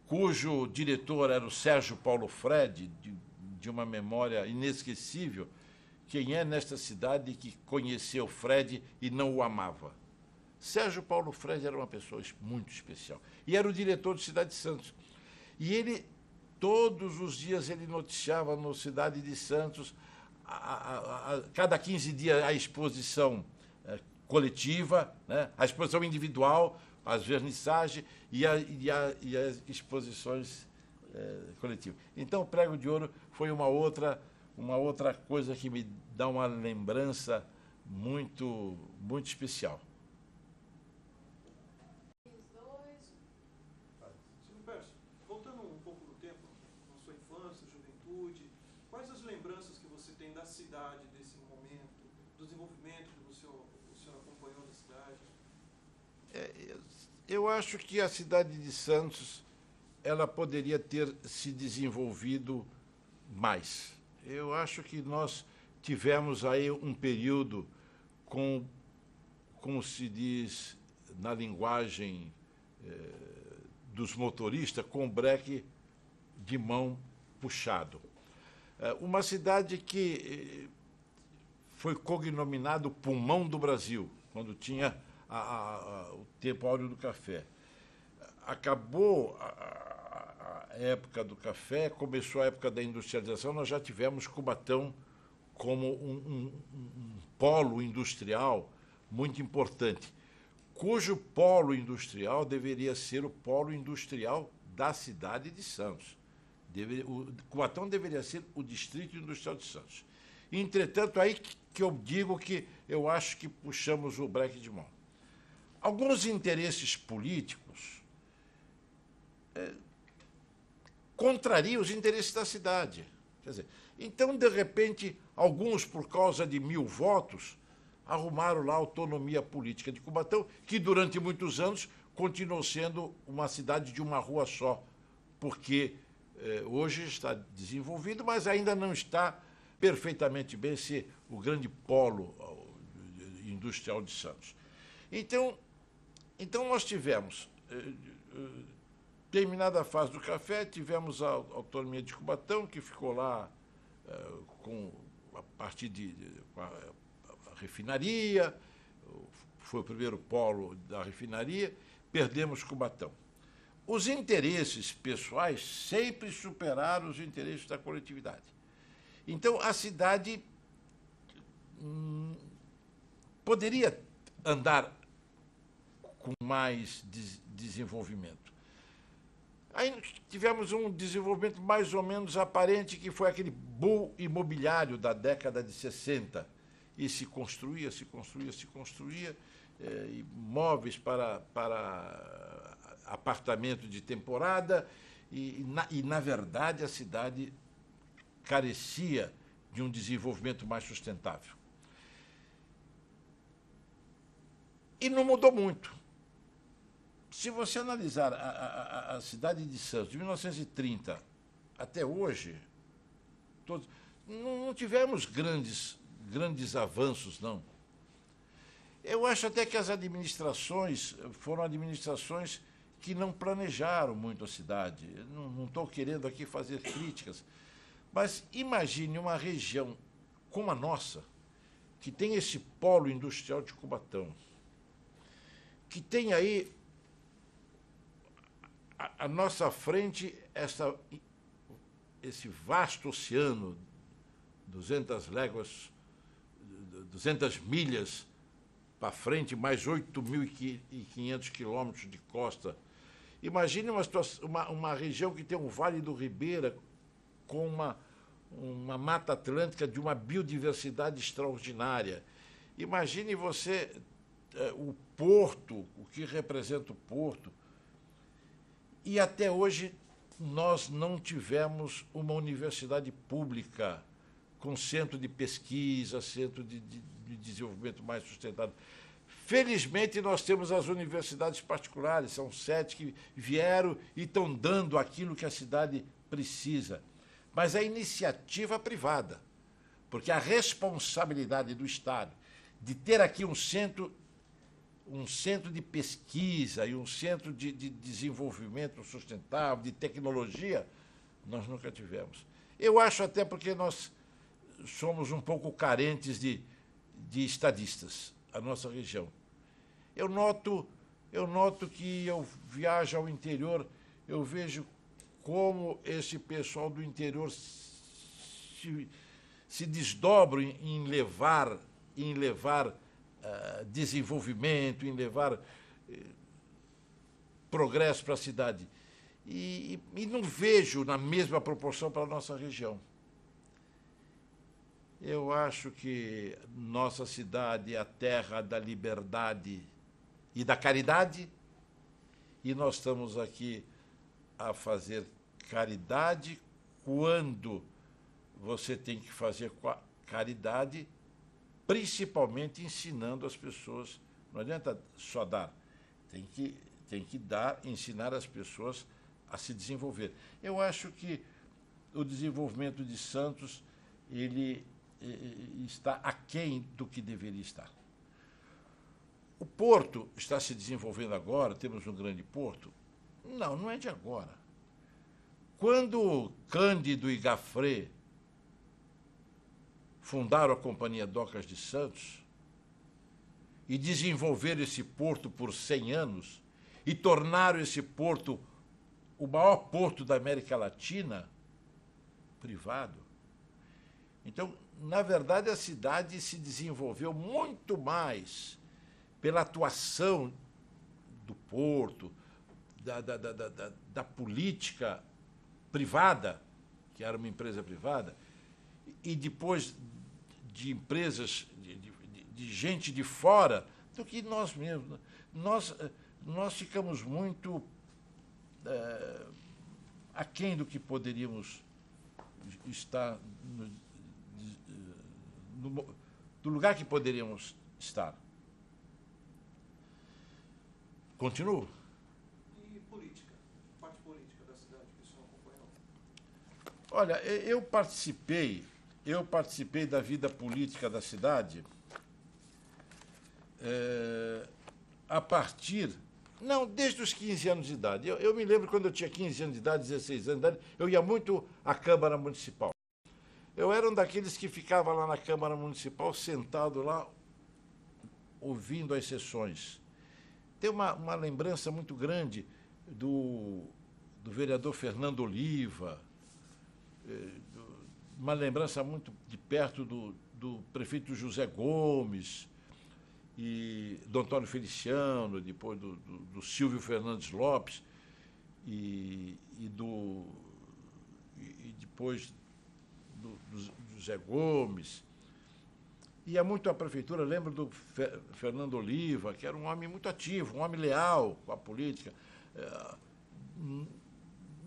cujo diretor era o Sérgio Paulo Fred, de uma memória inesquecível. Quem é nesta cidade que conheceu Fred e não o amava? Sérgio Paulo Fred era uma pessoa muito especial. E era o diretor de Cidade de Santos. E ele, todos os dias, ele noticiava no Cidade de Santos, cada 15 dias, a exposição coletiva, né? A exposição individual, as vernissagens e as exposições coletivas. Então, o Prego de Ouro foi uma outra coisa que me dá uma lembrança muito, muito especial. Voltando um pouco no tempo, na sua infância, juventude, quais as lembranças que você tem da cidade, desse momento, do desenvolvimento que o senhor acompanhou da cidade? Eu acho que a cidade de Santos ela poderia ter se desenvolvido mais. Eu acho que nós tivemos aí um período como se diz na linguagem dos motoristas, com breque de mão puxado. Uma cidade que foi cognominado Pulmão do Brasil, quando tinha o tempo áureo do café. Acabou a época do café, começou a época da industrialização, nós já tivemos Cubatão como um polo industrial muito importante, cujo polo industrial deveria ser o polo industrial da cidade de Santos. Cubatão deveria ser o Distrito Industrial de Santos. Entretanto, aí que eu digo que eu acho que puxamos o breque de mão. Alguns interesses políticos contrariam os interesses da cidade. Quer dizer, então, de repente, alguns, por causa de 1000 votos, arrumaram lá a autonomia política de Cubatão, que durante muitos anos continuou sendo uma cidade de uma rua só, porque hoje está desenvolvido, mas ainda não está perfeitamente bem ser o grande polo industrial de Santos. Então nós tivemos, terminada a fase do café, tivemos a autonomia de Cubatão, que ficou lá a partir de a refinaria, foi o primeiro polo da refinaria, perdemos Cubatão. Os interesses pessoais sempre superaram os interesses da coletividade. Então, a cidade poderia andar com mais desenvolvimento. Aí tivemos um desenvolvimento mais ou menos aparente, que foi aquele boom imobiliário da década de 60. E se construía, imóveis para apartamento de temporada, e, na verdade, a cidade carecia de um desenvolvimento mais sustentável. E não mudou muito. Se você analisar a cidade de Santos, de 1930 até hoje, não tivemos grandes avanços, não. Eu acho até que as administrações foram administrações que não planejaram muito a cidade. Não estou querendo aqui fazer críticas, mas imagine uma região como a nossa, que tem esse polo industrial de Cubatão, que tem aí à nossa frente esse vasto oceano, 200 léguas, 200 milhas para frente, mais 8.500 quilômetros de costa. Imagine uma região que tem um Vale do Ribeira com uma mata atlântica de uma biodiversidade extraordinária. Imagine você o porto, o que representa o porto. E até hoje nós não tivemos uma universidade pública com centro de pesquisa, centro de desenvolvimento mais sustentável. Felizmente, nós temos as universidades particulares, são 7 que vieram e estão dando aquilo que a cidade precisa. Mas a iniciativa privada, porque a responsabilidade do Estado de ter aqui um centro de pesquisa e um centro de desenvolvimento sustentável, de tecnologia, nós nunca tivemos. Eu acho até porque nós somos um pouco carentes de estadistas, a nossa região. Eu noto que eu viajo ao interior, eu vejo como esse pessoal do interior se desdobra em levar desenvolvimento, em levar progresso para a cidade. E não vejo na mesma proporção para a nossa região. Eu acho que nossa cidade é a terra da liberdade e da caridade, e nós estamos aqui a fazer caridade quando você tem que fazer caridade, principalmente ensinando as pessoas. Não adianta só dar, tem que dar, ensinar as pessoas a se desenvolver. Eu acho que o desenvolvimento de Santos, ele está aquém do que deveria estar. O porto está se desenvolvendo agora, temos um grande porto. Não é de agora. Quando Cândido e Gaffré fundaram a Companhia Docas de Santos e desenvolveram esse porto por 100 anos e tornaram esse porto o maior porto da América Latina, privado. Então, na verdade, a cidade se desenvolveu muito mais pela atuação do porto, da política privada, que era uma empresa privada, e depois de empresas, de gente de fora, do que nós mesmos. Nós ficamos muito aquém do que poderíamos estar, do lugar que poderíamos estar. Continuo? Olha, eu participei da vida política da cidade a partir... Não, desde os 15 anos de idade. Eu me lembro quando eu tinha 15 anos de idade, 16 anos de idade, eu ia muito à Câmara Municipal. Eu era um daqueles que ficava lá na Câmara Municipal, sentado lá, ouvindo as sessões. Tem uma lembrança muito grande do vereador Fernando Oliva, uma lembrança muito de perto do prefeito José Gomes, e do Antônio Feliciano, depois do Silvio Fernandes Lopes, e depois do José Gomes. Ia muito à prefeitura, lembro do Fernando Oliva, que era um homem muito ativo, um homem leal com a política.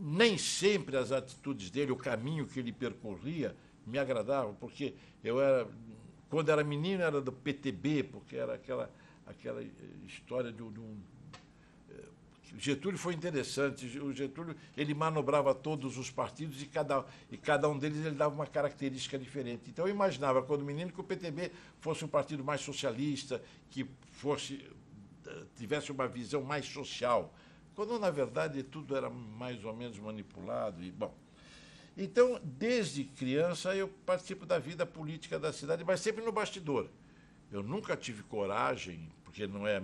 Nem sempre as atitudes dele, o caminho que ele percorria, me agradavam, porque quando era menino, era do PTB, porque era aquela história de um... Getúlio foi interessante. O Getúlio, ele manobrava todos os partidos e cada um deles ele dava uma característica diferente. Então, eu imaginava, quando menino, que o PTB fosse um partido mais socialista, que tivesse uma visão mais social, quando, na verdade, tudo era mais ou menos manipulado. Então, desde criança, eu participo da vida política da cidade, mas sempre no bastidor. Eu nunca tive coragem, porque não é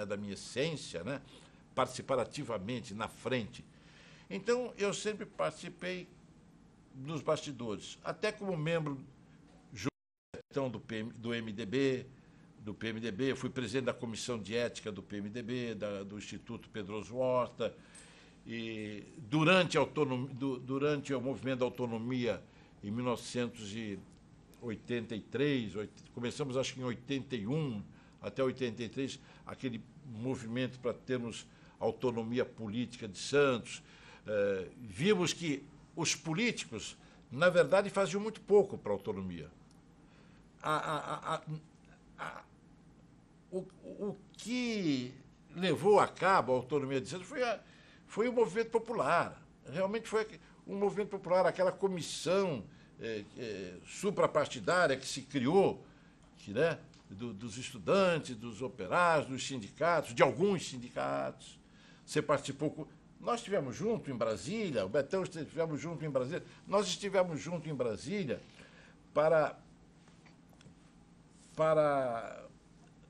da minha essência, né, participar ativamente, na frente. Então, eu sempre participei dos bastidores, até como membro do PMDB, fui presidente da comissão de ética do PMDB, do Instituto Pedroso Horta. E durante o movimento da autonomia, em 1983, começamos acho que em 81, até 83, aquele movimento para termos autonomia política de Santos, vimos que os políticos, na verdade, faziam muito pouco para a autonomia. O que levou a cabo a autonomia de Santos foi o movimento popular. Realmente foi um movimento popular, aquela comissão suprapartidária que se criou, né, dos estudantes, dos operários, dos sindicatos, de alguns sindicatos. Você participou... Nós estivemos juntos em Brasília, o Betão estivemos juntos em Brasília, nós estivemos juntos em Brasília para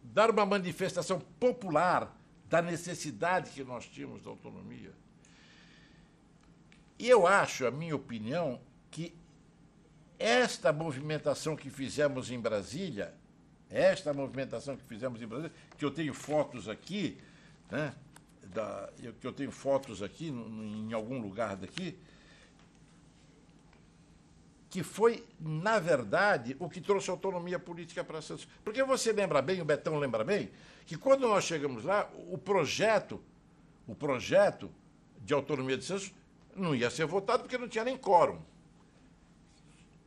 dar uma manifestação popular da necessidade que nós tínhamos da autonomia. E eu acho, a minha opinião, que esta movimentação que fizemos em Brasília, que eu tenho fotos aqui, né, em algum lugar daqui, que foi, na verdade, o que trouxe autonomia política para Santos. Porque você lembra bem, o Betão lembra bem, que quando nós chegamos lá, o projeto de autonomia de Santos não ia ser votado porque não tinha nem quórum.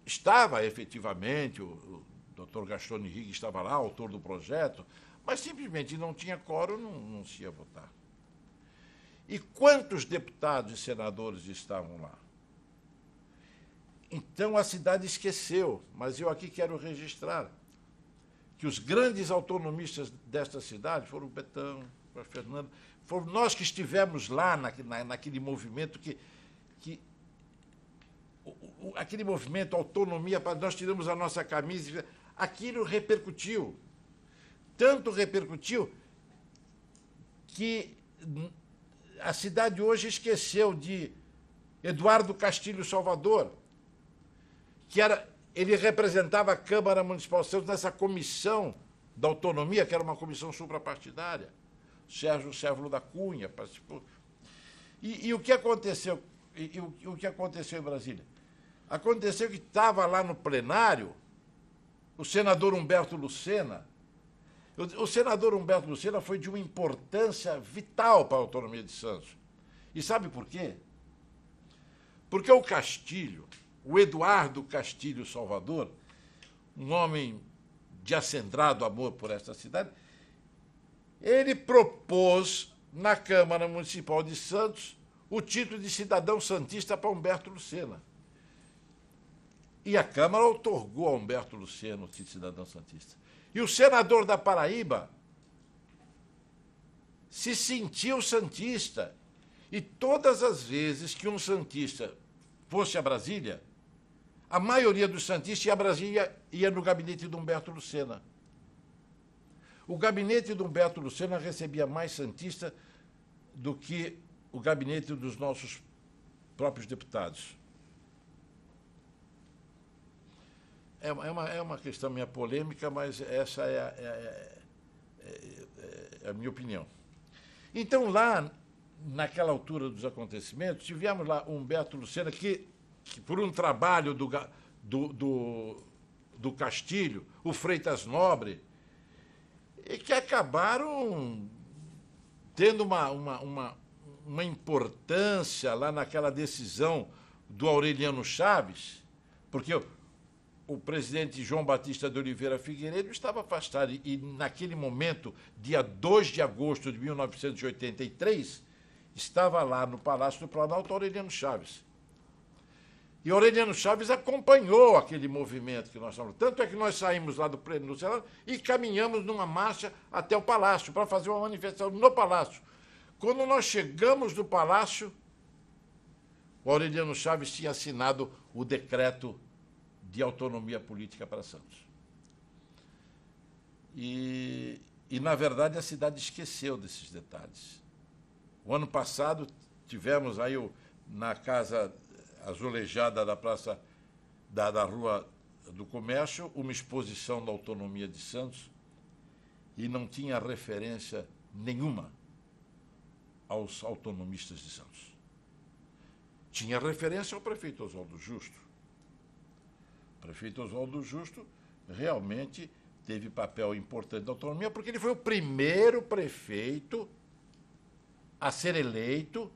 Estava, efetivamente, o doutor Gastone Rigg estava lá, autor do projeto, mas simplesmente não tinha quórum, não se ia votar. E quantos deputados e senadores estavam lá? Então a cidade esqueceu, mas eu aqui quero registrar que os grandes autonomistas desta cidade foram o Betão, o Fernando, foram nós que estivemos lá naquele movimento aquele movimento autonomia, nós tiramos a nossa camisa, aquilo repercutiu. Tanto repercutiu que a cidade hoje esqueceu de Eduardo Castilho Salvador, ele representava a Câmara Municipal de Santos nessa comissão da autonomia, que era uma comissão suprapartidária. Sérgio Sérvulo da Cunha participou. E o que aconteceu? O que aconteceu em Brasília? Aconteceu que estava lá no plenário o senador Humberto Lucena. O senador Humberto Lucena foi de uma importância vital para a autonomia de Santos. E sabe por quê? Porque o Eduardo Castilho Salvador, um homem de acendrado amor por esta cidade, ele propôs na Câmara Municipal de Santos o título de cidadão santista para Humberto Lucena. E a Câmara outorgou a Humberto Lucena o título de cidadão santista. E o senador da Paraíba se sentiu santista. E todas as vezes que um santista fosse a Brasília, a maioria dos santistas ia a Brasília, ia no gabinete de Humberto Lucena. O gabinete de Humberto Lucena recebia mais santista do que o gabinete dos nossos próprios deputados. É uma questão meio polêmica, mas essa é a minha opinião. Então, lá, naquela altura dos acontecimentos, tivemos lá Humberto Lucena, que por um trabalho do Castilho, o Freitas Nobre, e que acabaram tendo uma importância lá naquela decisão do Aureliano Chaves, porque o presidente João Batista de Oliveira Figueiredo estava afastado e naquele momento, dia 2 de agosto de 1983, estava lá no Palácio do Planalto Aureliano Chaves. E Aureliano Chaves acompanhou aquele movimento que nós estamos. Tanto é que nós saímos lá do Pleno do Senado e caminhamos numa marcha até o Palácio, para fazer uma manifestação no Palácio. Quando nós chegamos no Palácio, o Aureliano Chaves tinha assinado o decreto de autonomia política para Santos. E, na verdade, a cidade esqueceu desses detalhes. O ano passado, tivemos aí na Casa Azulejada da Praça da Rua do Comércio uma exposição da autonomia de Santos e não tinha referência nenhuma aos autonomistas de Santos. Tinha referência ao prefeito Oswaldo Justo. O prefeito Oswaldo Justo realmente teve papel importante na autonomia, porque ele foi o primeiro prefeito a ser eleito,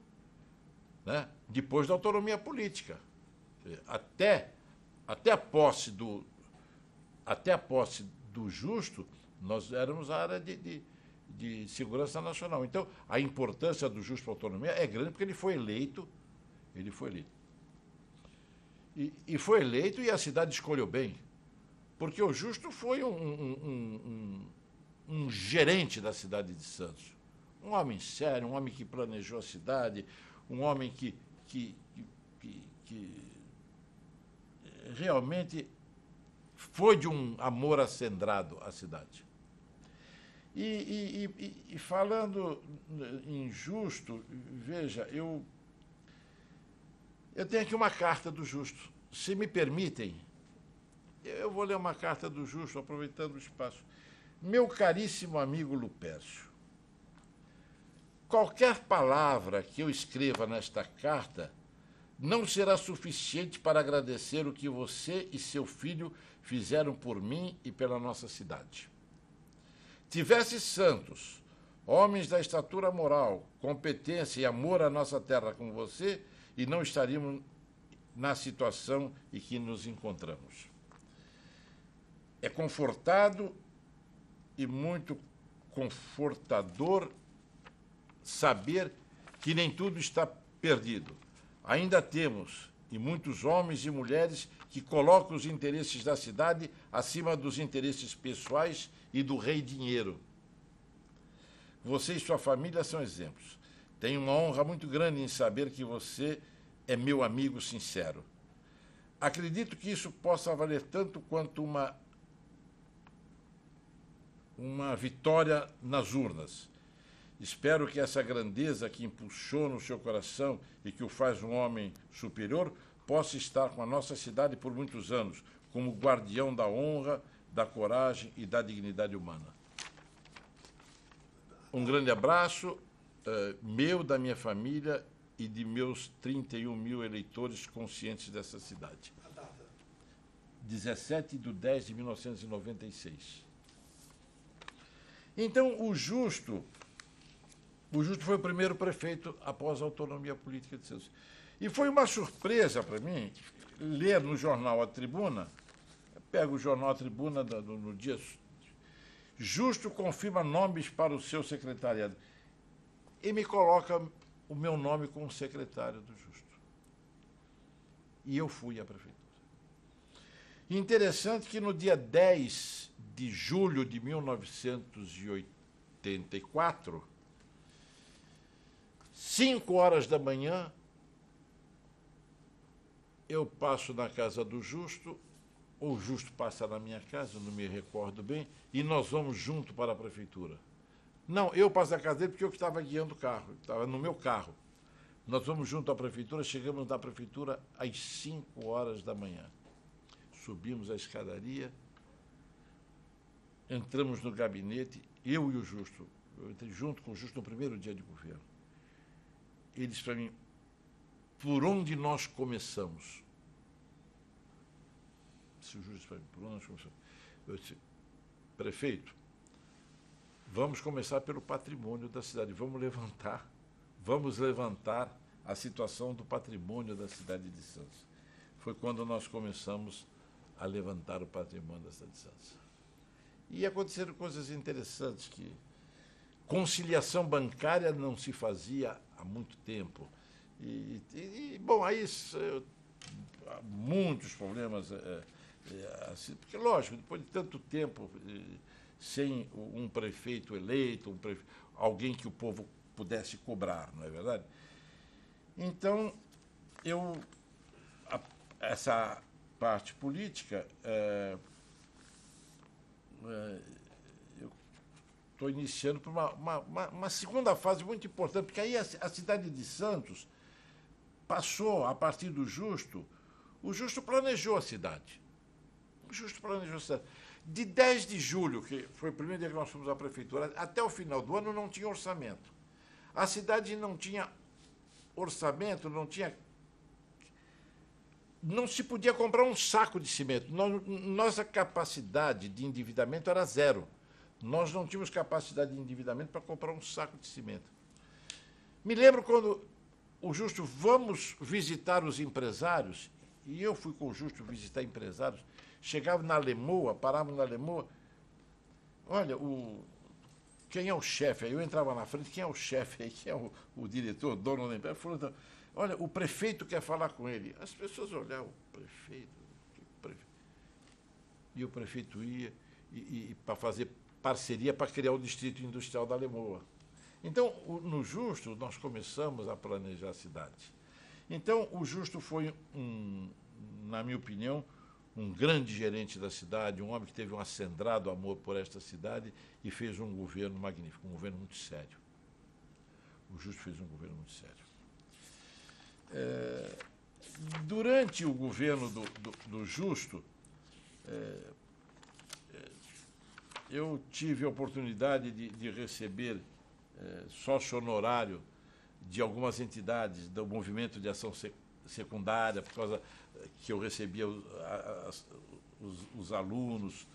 né, depois da autonomia política. Até a posse do Justo, nós éramos a área de segurança nacional. Então, a importância do Justo para a autonomia é grande, porque ele foi eleito. E foi eleito e a cidade escolheu bem, porque o Justo foi um gerente da cidade de Santos. Um homem sério, um homem que planejou a cidade, um homem que realmente foi de um amor acendrado à cidade. E falando em Justo, veja, eu tenho aqui uma carta do Justo. Se me permitem, eu vou ler uma carta do Justo, aproveitando o espaço. Meu caríssimo amigo Lupércio, qualquer palavra que eu escreva nesta carta não será suficiente para agradecer o que você e seu filho fizeram por mim e pela nossa cidade. Tivesse Santos, homens da estatura moral, competência e amor à nossa terra como você, e não estaríamos na situação em que nos encontramos. É confortado e muito confortador saber que nem tudo está perdido. Ainda temos, e muitos homens e mulheres que colocam os interesses da cidade acima dos interesses pessoais e do rei dinheiro. Você e sua família são exemplos. Tenho uma honra muito grande em saber que você é meu amigo sincero. Acredito que isso possa valer tanto quanto uma vitória nas urnas. Espero que essa grandeza que impulsiona o seu coração e que o faz um homem superior possa estar com a nossa cidade por muitos anos, como guardião da honra, da coragem e da dignidade humana. Um grande abraço, meu, da minha família e de meus 31 mil eleitores conscientes dessa cidade. 17/10/1996. Então, o Justo foi o primeiro prefeito após a autonomia política de Santos. E foi uma surpresa para mim ler no jornal A Tribuna, pego o jornal A Tribuna no dia... Justo confirma nomes para o seu secretariado. E me coloca o meu nome como secretário do Justo. E eu fui à prefeitura. Interessante que no dia 10 de julho de 1984, 5 horas da manhã, eu passo na casa do Justo, ou o Justo passa na minha casa, não me recordo bem, e nós vamos junto para a prefeitura. Não, eu passo na casa dele porque eu que estava guiando o carro, estava no meu carro. Nós vamos junto à prefeitura, chegamos na prefeitura às 5 horas da manhã. Subimos a escadaria, entramos no gabinete, eu e o Justo. Eu entrei junto com o Justo no primeiro dia de governo. Ele disse para mim, por onde nós começamos? Se o Justo disse para mim, por onde nós começamos? Eu disse, prefeito, vamos começar pelo patrimônio da cidade, vamos levantar a situação do patrimônio da cidade de Santos. Foi quando nós começamos a levantar o patrimônio da cidade de Santos. E aconteceram coisas interessantes, que conciliação bancária não se fazia há muito tempo. Bom, aí há muitos problemas, assim, porque, lógico, depois de tanto tempo sem um prefeito eleito, alguém que o povo pudesse cobrar, não é verdade? Então, essa parte política, eu estou iniciando por uma segunda fase muito importante, porque aí a cidade de Santos passou, a partir do Justo, o Justo planejou a cidade. O Justo planejou a cidade. De 10 de julho, que foi o primeiro dia que nós fomos à prefeitura, até o final do ano não tinha orçamento. A cidade não tinha orçamento, não se podia comprar um saco de cimento. Nossa capacidade de endividamento era zero. Nós não tínhamos capacidade de endividamento para comprar um saco de cimento. Me lembro quando o Justo, vamos visitar os empresários, e eu fui com o Justo visitar empresários, chegava na Lemoa, parávamos na Lemoa, olha, quem é o chefe? Aí eu entrava na frente, quem é o chefe aí? Quem é o diretor, o dono da empresa? Falou, olha, o prefeito quer falar com ele. As pessoas olhavam, o prefeito. E o prefeito ia para fazer parceria para criar o Distrito Industrial da Lemoa. Então, no Justo, nós começamos a planejar a cidade. Então, o Justo foi, na minha opinião, um grande gerente da cidade, um homem que teve um acendrado amor por esta cidade e fez um governo magnífico, um governo muito sério. O Justo fez um governo muito sério. Durante o governo do Justo, eu tive a oportunidade de receber sócio honorário de algumas entidades do movimento de ação secundária, por causa que eu recebia os alunos.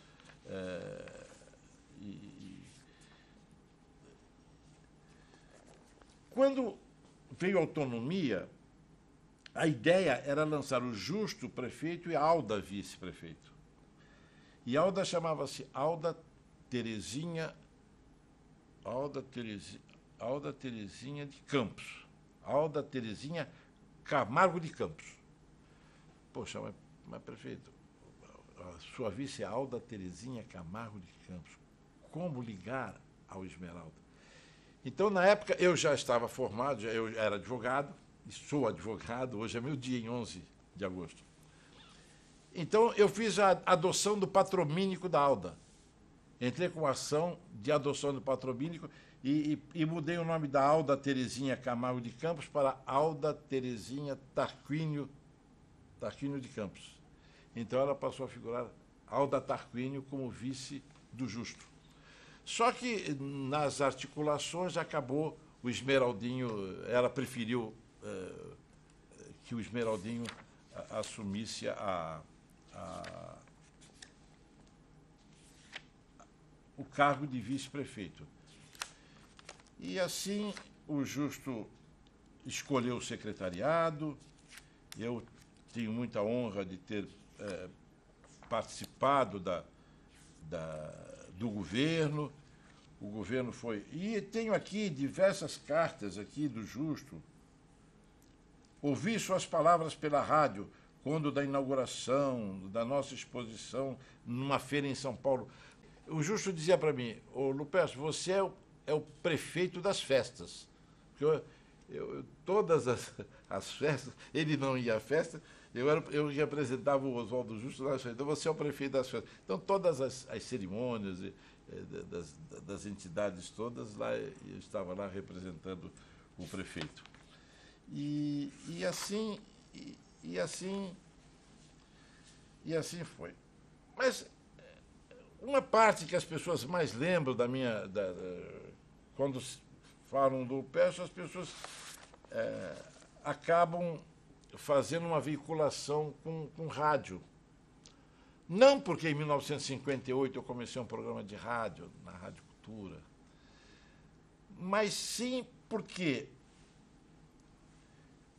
Quando veio a autonomia, a ideia era lançar o Justo prefeito e a Alda vice-prefeito. E a Alda chamava-se Alda Terezinha de Campos. Alda Terezinha Camargo de Campos. Poxa, mas prefeito, a sua vice é Alda Terezinha Camargo de Campos. Como ligar ao Esmeralda? Então, na época, eu já estava formado, eu era advogado, e sou advogado, hoje é meu dia, em 11 de agosto. Então, eu fiz a adoção do patromínico da Alda. Entrei com a ação de adoção do patromínico e mudei o nome da Alda Terezinha Camargo de Campos para Alda Terezinha Tarquínio de Campos. Então, ela passou a figurar Alda Tarquínio como vice do Justo. Só que, nas articulações, acabou o Esmeraldinho, ela preferiu que o Esmeraldinho assumisse o cargo de vice-prefeito. E assim o Justo escolheu o secretariado. Eu tenho muita honra de ter participado do governo. o governo foi... E tenho aqui diversas cartas aqui do Justo. Ouvi suas palavras pela rádio, quando da inauguração da nossa exposição numa feira em São Paulo. O Justo dizia para mim: ô Lupercio, você é o prefeito das festas. Todas as festas, ele não ia à festa, eu representava o Oswaldo Justo nas festas. Então, você é o prefeito das festas. Então, todas as cerimônias das entidades todas, lá eu estava lá representando o prefeito. E assim foi. Mas uma parte que as pessoas mais lembram quando falam do Lupercio, as pessoas acabam fazendo uma veiculação com rádio. Não porque em 1958 eu comecei um programa de rádio, na Rádio Cultura, mas sim porque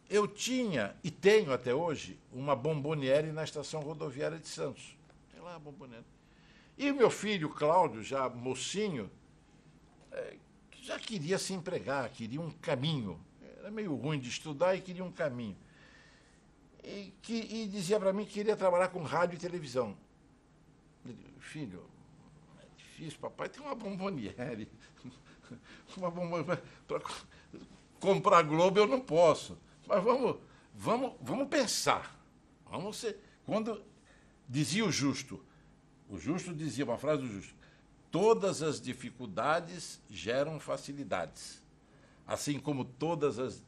eu tinha, e tenho até hoje, uma bomboniere na estação rodoviária de Santos. Tem lá a bomboniere. E o meu filho, Cláudio, já mocinho, já queria se empregar, queria um caminho. Era meio ruim de estudar e queria um caminho. E dizia para mim que queria trabalhar com rádio e televisão. Eu digo: filho, é difícil, papai tem uma bomboniere. Uma bomboniere. Para comprar Globo eu não posso. Mas vamos pensar. Vamos ser. Quando dizia o Justo dizia, uma frase do Justo: todas as dificuldades geram facilidades, assim como todas as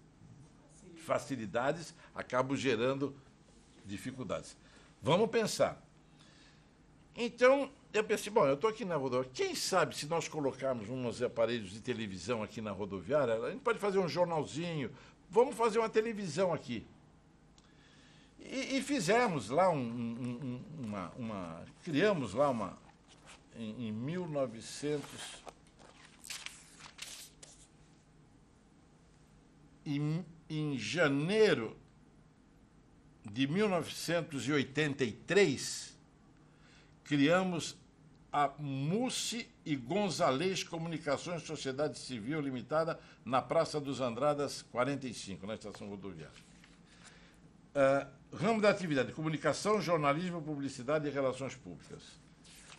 facilidades acabam gerando dificuldades. Vamos pensar. Então, eu pensei, bom, eu estou aqui na rodoviária, quem sabe se nós colocarmos uns aparelhos de televisão aqui na rodoviária, a gente pode fazer um jornalzinho, vamos fazer uma televisão aqui. E fizemos lá criamos lá em 1900... Em janeiro de 1983, criamos a Mussi e Gonzalez Comunicações Sociedade Civil Limitada, na Praça dos Andradas, 45, na estação rodoviária. Ramo da atividade: comunicação, jornalismo, publicidade e relações públicas.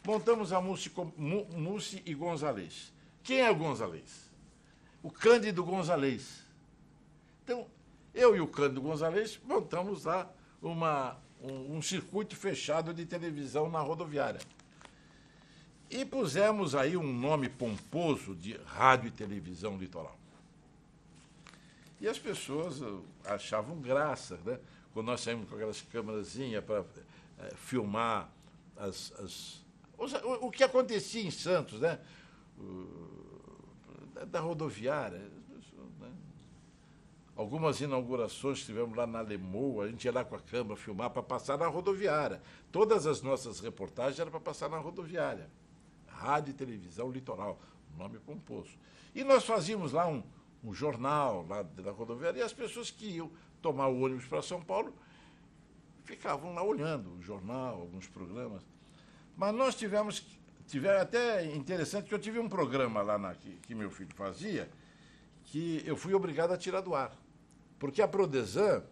Montamos a Mussi e Gonzalez. Quem é o Gonzalez? O Cândido Gonzalez. Então, eu e o Cândido Gonzalez montamos lá um circuito fechado de televisão na rodoviária. E pusemos aí um nome pomposo de Rádio e Televisão Litoral. E as pessoas achavam graça, né? Quando nós saímos com aquelas câmerazinhas para filmar o que acontecia em Santos, né? Da rodoviária. Algumas inaugurações que tivemos lá na Lemoa, a gente ia lá com a câmera filmar para passar na rodoviária. Todas as nossas reportagens eram para passar na rodoviária. Rádio e Televisão Litoral, nome pomposo. E nós fazíamos lá um jornal lá da rodoviária, e as pessoas que iam tomar o ônibus para São Paulo ficavam lá olhando o jornal, alguns programas. Mas nós tivemos até interessante que eu tive um programa lá que meu filho fazia, que eu fui obrigado a tirar do ar. Porque a Prodesan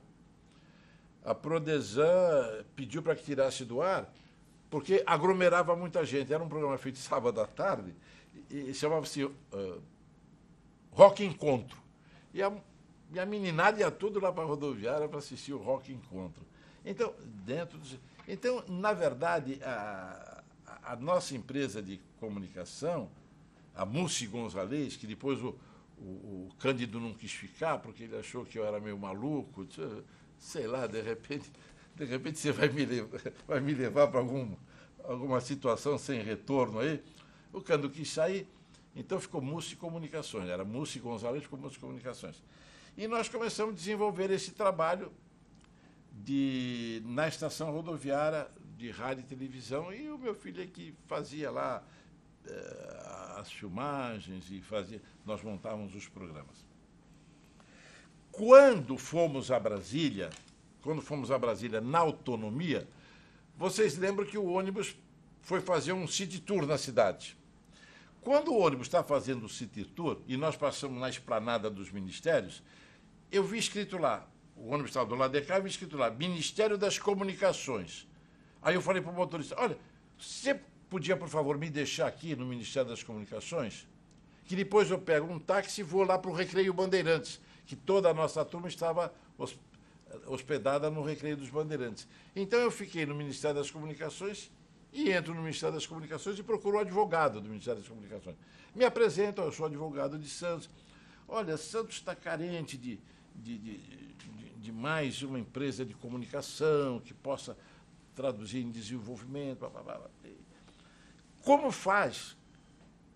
pediu para que tirasse do ar, porque aglomerava muita gente. Era um programa feito sábado à tarde, e chamava-se Rock Encontro. E a meninada ia tudo lá para a rodoviária para assistir o Rock Encontro. Então, na verdade, a nossa empresa de comunicação, a Mussi Gonzalez, que depois o Cândido não quis ficar, porque ele achou que eu era meio maluco, sei lá, de repente você vai me levar para alguma situação sem retorno aí. O Cândido quis sair, então ficou Mussi Comunicações, era Mussi Gonzalez, ficou Mussi Comunicações. E nós começamos a desenvolver esse trabalho na estação rodoviária de rádio e televisão, e o meu filho é que fazia lá as filmagens e nós montávamos os programas. Quando fomos a Brasília na autonomia, vocês lembram que o ônibus foi fazer um city tour na cidade. Quando o ônibus está fazendo o City Tour, e nós passamos na esplanada dos ministérios, eu vi escrito lá, o ônibus estava do lado de cá, eu vi escrito lá, Ministério das Comunicações. Aí eu falei para o motorista, olha, você podia, por favor, me deixar aqui no Ministério das Comunicações? Que depois eu pego um táxi e vou lá para o Recreio Bandeirantes, que toda a nossa turma estava hospedada no Recreio dos Bandeirantes. Então eu fiquei no Ministério das Comunicações e entro no Ministério das Comunicações e procuro o advogado do Ministério das Comunicações. Me apresento, eu sou advogado de Santos. Olha, Santos está carente de mais uma empresa de comunicação que possa traduzir em desenvolvimento. Blá, blá, blá. Como faz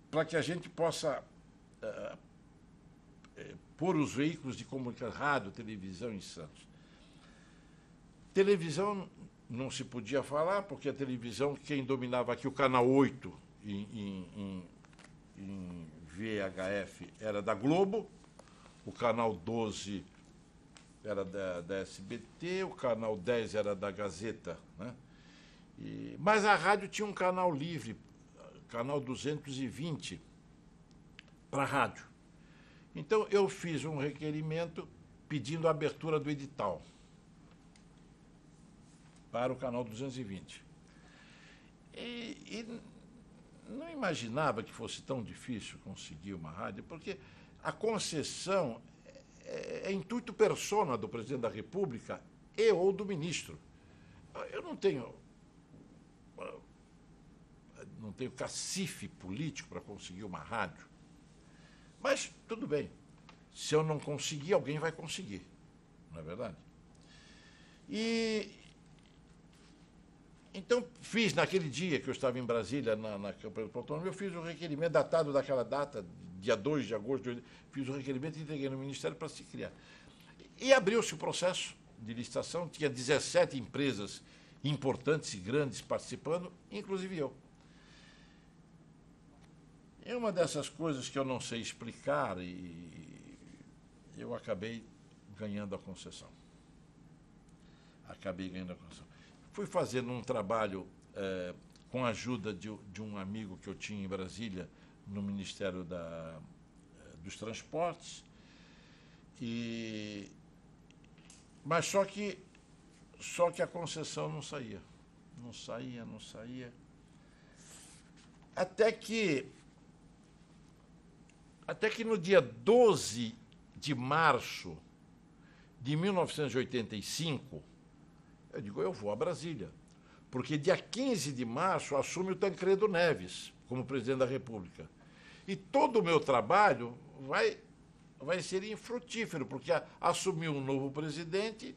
para que a gente possa pôr os veículos de comunicação, rádio, televisão em Santos? Televisão não se podia falar, porque a televisão, quem dominava aqui, o canal 8 em VHF era da Globo, o canal 12 era da SBT, o canal 10 era da Gazeta, né? Mas a rádio tinha um canal livre, canal 220, para a rádio. Então, eu fiz um requerimento pedindo a abertura do edital para o canal 220. E não imaginava que fosse tão difícil conseguir uma rádio, porque a concessão é intuito persona do presidente da República e ou do ministro. Eu não tenho cacife político para conseguir uma rádio. Mas, tudo bem. Se eu não conseguir, alguém vai conseguir. Não é verdade? Então, fiz, naquele dia que eu estava em Brasília, na campanha do autônomo, eu fiz o requerimento, datado daquela data, dia 2 de agosto, fiz o requerimento e entreguei no Ministério para se criar. E abriu-se o processo de licitação, tinha 17 empresas importantes e grandes participando, inclusive eu. É uma dessas coisas que eu não sei explicar e eu acabei ganhando a concessão. Fui fazendo um trabalho com a ajuda de um amigo que eu tinha em Brasília, no Ministério dos Transportes, mas só que a concessão não saía. Não saía. Até que no dia 12 de março de 1985, eu digo, eu vou a Brasília, porque dia 15 de março assume o Tancredo Neves como presidente da República. E todo o meu trabalho vai ser infrutífero, porque assumiu um novo presidente,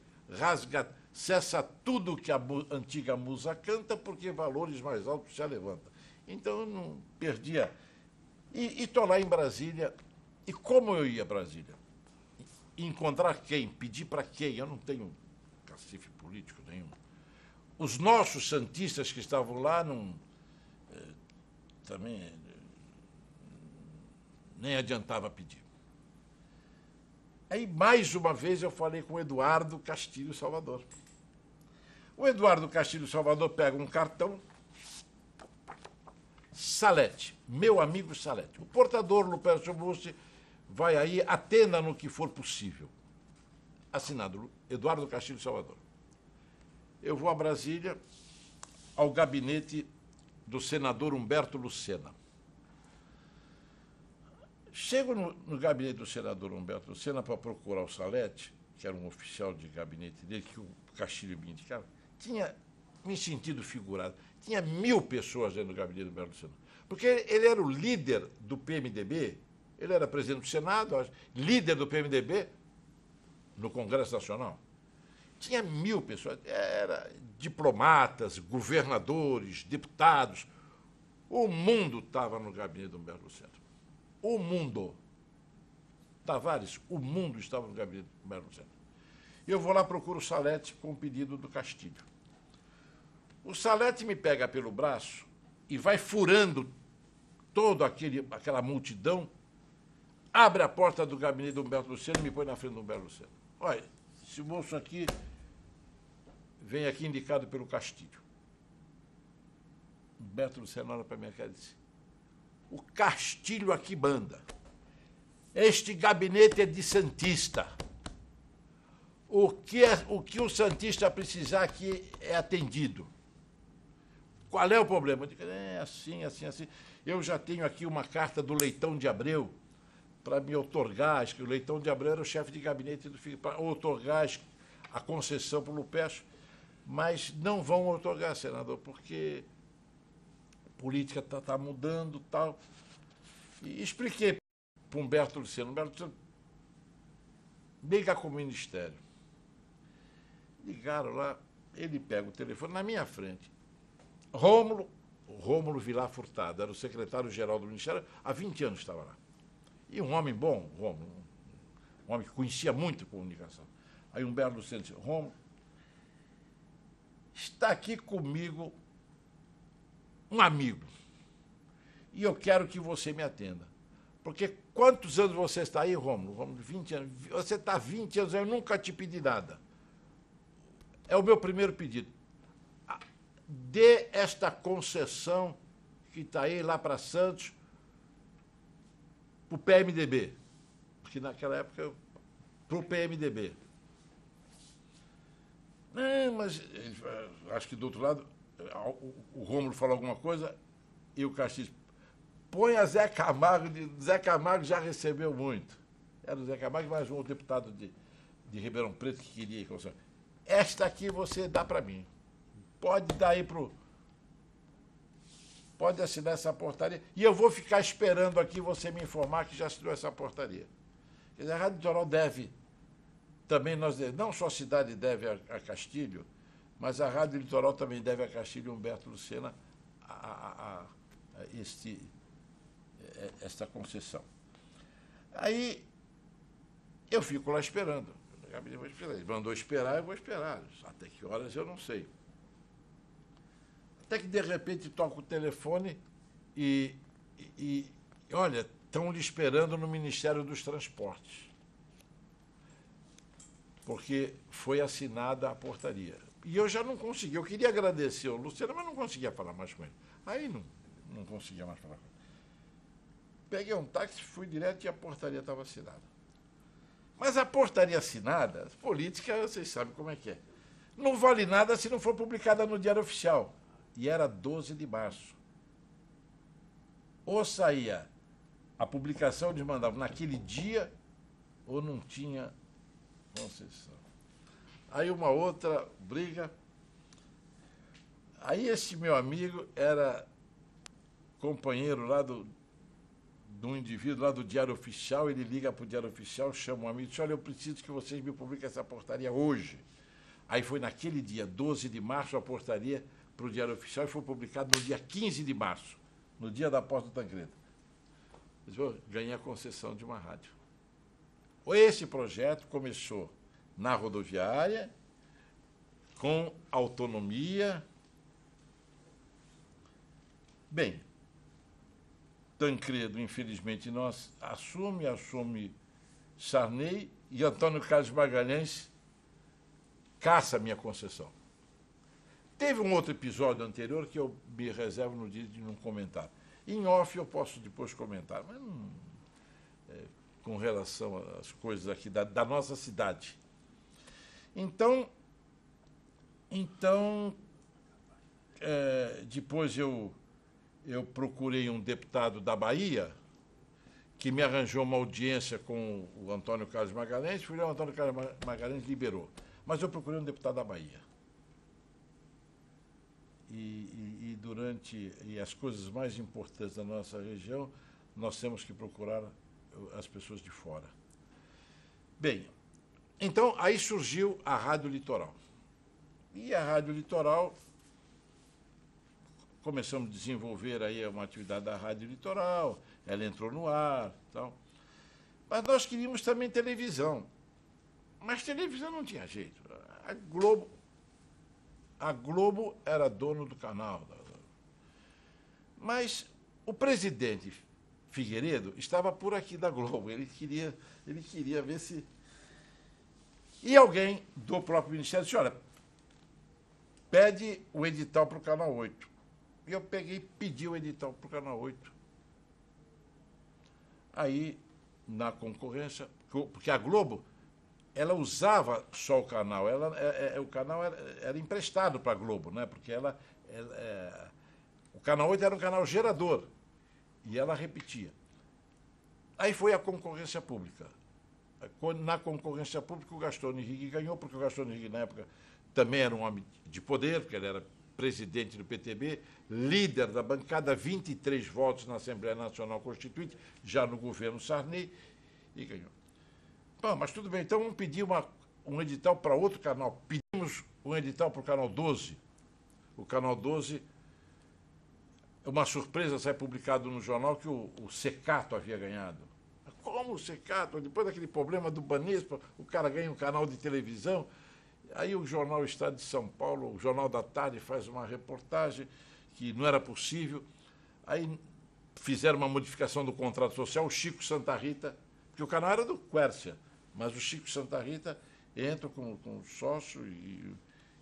cessa tudo que a antiga musa canta, porque valores mais altos se levantam. Então eu não perdia. E estou lá em Brasília. E como eu ia a Brasília? Encontrar quem? Pedir para quem? Eu não tenho cacife político nenhum. Os nossos santistas que estavam lá também nem adiantava pedir. Aí, mais uma vez, eu falei com o Eduardo Castilho Salvador. O Eduardo Castilho Salvador pega um cartão, Salete, meu amigo Salete. O portador, Lupércio Mussi, vai aí, atenda no que for possível. Assinado, Eduardo Castilho Salvador. Eu vou a Brasília, ao gabinete do senador Humberto Lucena. Chego no gabinete do senador Humberto Lucena para procurar o Salete, que era um oficial de gabinete dele, que o Castilho me indicava. Tinha me sentido figurado. Tinha 1000 pessoas dentro do gabinete do Humberto Lucena. Porque ele era o líder do PMDB, ele era presidente do Senado, líder do PMDB no Congresso Nacional. Tinha 1000 pessoas, diplomatas, governadores, deputados. O mundo estava no gabinete do Humberto Lucena. O mundo. Tavares, o mundo estava no gabinete do Humberto Lucena. Eu vou lá, procuro o Salete com o pedido do Castilho. O Salete me pega pelo braço e vai furando toda aquela multidão, abre a porta do gabinete do Humberto Lucena e me põe na frente do Humberto Lucena. Olha, esse moço aqui vem aqui indicado pelo Castilho. Humberto Lucena olha para minha cara e disse, O Castilho aqui manda. Este gabinete é de santista. O que o santista precisar aqui é atendido. Qual é o problema? Eu digo, é assim, assim, assim. Eu já tenho aqui uma carta do Leitão de Abreu para me outorgar, acho que o Leitão de Abreu era o chefe de gabinete do Figueiredo, para outorgar a concessão para o Lupercio, mas não vão outorgar, senador, porque a política está mudando e tal. E expliquei para Humberto Luceno. Humberto Luceno, liga com o Ministério. Ligaram lá, ele pega o telefone na minha frente. Rômulo Vilar Furtado, era o secretário-geral do Ministério, há 20 anos estava lá. E um homem bom, Rômulo, um homem que conhecia muito comunicação. Aí Humberto Luceno disse, Rômulo, está aqui comigo um amigo, e eu quero que você me atenda. Porque quantos anos você está aí, Rômulo? Rômulo, 20 anos. Você está há 20 anos, eu nunca te pedi nada. É o meu primeiro pedido. Dê esta concessão que está aí lá para Santos para o PMDB. Porque naquela época, para o PMDB. Não, mas acho que do outro lado, o Rômulo falou alguma coisa e o Castilho põe a Zé Camargo, Zé Camargo já recebeu muito. Era o Zé Camargo, mais um deputado de Ribeirão Preto que queria ir. Esta aqui você dá para mim. Pode dar aí pode assinar essa portaria. E eu vou ficar esperando aqui você me informar que já assinou essa portaria. Quer dizer, a Rádio Litoral deve, também não só a cidade deve a Castilho, mas a Rádio Litoral também deve a Castilho e Humberto Lucena esta concessão. Aí eu fico lá esperando. Ele mandou esperar, eu vou esperar. Até que horas eu não sei. Até que, de repente, toca o telefone e olha, estão lhe esperando no Ministério dos Transportes. Porque foi assinada a portaria. E eu já não consegui. Eu queria agradecer ao Luciano, mas não conseguia falar mais com ele. Aí não conseguia mais falar com ele. Peguei um táxi, fui direto e a portaria estava assinada. Mas a portaria assinada, política, vocês sabem como é que é. Não vale nada se não for publicada no Diário Oficial. E era 12 de março. Ou saía a publicação, eles mandavam naquele dia, ou não tinha concessão. Aí uma outra briga. Aí esse meu amigo era companheiro lá de um indivíduo lá do Diário Oficial, ele liga para o Diário Oficial, chama um amigo e diz, olha, eu preciso que vocês me publiquem essa portaria hoje. Aí foi naquele dia, 12 de março, a portaria para o Diário Oficial e foi publicado no dia 15 de março, no dia da posse do Tancredo. Ganhei a concessão de uma rádio. Esse projeto começou na rodoviária, com autonomia. Bem, Tancredo, infelizmente, não assume Sarney, e Antônio Carlos Magalhães caça a minha concessão. Teve um outro episódio anterior que eu me reservo no dia de não comentar. Em off eu posso depois comentar, mas não, com relação às coisas aqui da nossa cidade. Então depois eu procurei um deputado da Bahia que me arranjou uma audiência com o Antônio Carlos Magalhães, o Antônio Carlos Magalhães liberou. Mas eu procurei um deputado da Bahia. E as coisas mais importantes da nossa região, nós temos que procurar as pessoas de fora. Bem, então aí surgiu a Rádio Litoral. E a Rádio Litoral, começamos a desenvolver aí uma atividade da Rádio Litoral, ela entrou no ar e tal. Mas nós queríamos também televisão. Mas televisão não tinha jeito. A Globo era dono do canal. Mas o presidente Figueiredo estava por aqui da Globo. Ele queria ver se... E alguém do próprio Ministério disse, olha, pede o edital para o Canal 8. E eu pedi o edital para o Canal 8. Aí, na concorrência, porque a Globo, ela usava só o canal, o canal era emprestado para a Globo, né? Porque o Canal 8 era um canal gerador, e ela repetia. Aí foi a concorrência pública. Na concorrência pública, o Gaston Henrique ganhou, porque o Gaston Henrique, na época, também era um homem de poder, porque ele era presidente do PTB, líder da bancada, 23 votos na Assembleia Nacional Constituinte, já no governo Sarney, e ganhou. Bom, mas tudo bem, então vamos pedir um edital para outro canal. Pedimos um edital para o Canal 12. O Canal 12, uma surpresa, sai publicado no jornal que o Secato havia ganhado. Como o Secato? Depois daquele problema do Banespa, o cara ganha um canal de televisão. Aí o jornal Estado de São Paulo, o Jornal da Tarde, faz uma reportagem que não era possível. Aí fizeram uma modificação do contrato social, o Chico Santa Rita, porque o canal era do Quércia, mas o Chico Santa Rita entra com sócio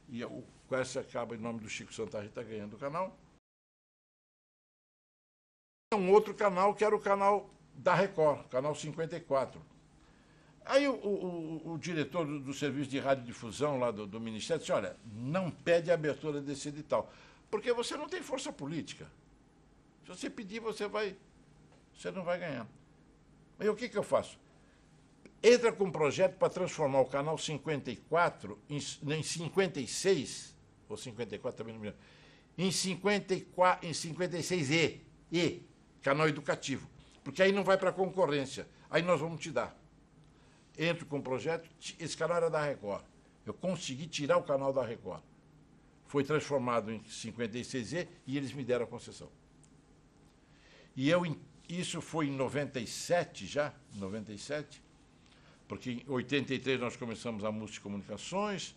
e o Quércia acaba, em nome do Chico Santa Rita, ganhando o canal. Um outro canal que era o canal da Record, canal 54. Aí o diretor do Serviço de Radiodifusão lá do Ministério disse, olha, não pede a abertura desse edital, porque você não tem força política. Se você pedir, você não vai ganhar. Aí o que eu faço? Entra com um projeto para transformar o canal 54 em 56, ou 54 também não me lembro, em 56E, canal educativo, porque aí não vai para a concorrência, aí nós vamos te dar. Entro com o projeto, esse canal era da Record. Eu consegui tirar o canal da Record. Foi transformado em 56E e eles me deram a concessão. E isso foi em 97 já, 97, porque em 83 nós começamos a Multicomunicações,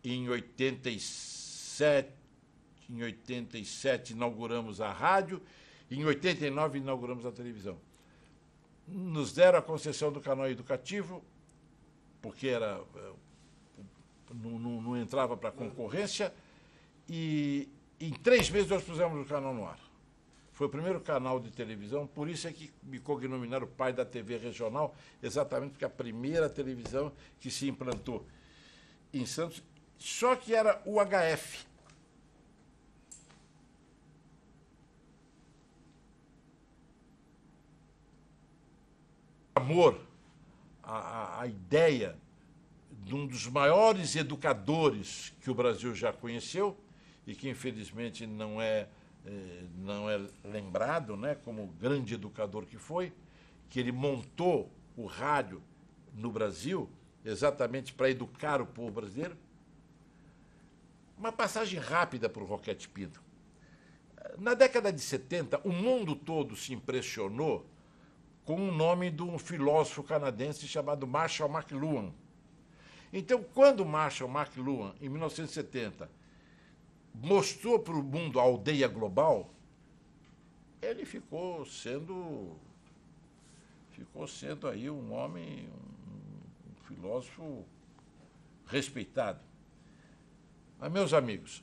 em 87 inauguramos a rádio, e em 89 inauguramos a televisão. Nos deram a concessão do canal educativo, porque não entrava para concorrência, e em 3 meses nós pusemos o canal no ar. Foi o primeiro canal de televisão, por isso é que me cognominaram o pai da TV regional, exatamente porque a primeira televisão que se implantou em Santos, só que era o HF. Amor, a ideia de um dos maiores educadores que o Brasil já conheceu e que, infelizmente, não é lembrado, né, como grande educador que foi, que ele montou o rádio no Brasil exatamente para educar o povo brasileiro. Uma passagem rápida para o Roquete Pinto. Na década de 70, o mundo todo se impressionou com o nome de um filósofo canadense chamado Marshall McLuhan. Então, quando Marshall McLuhan, em 1970, mostrou para o mundo a aldeia global, ele ficou sendo aí um homem, um filósofo respeitado. Mas, meus amigos,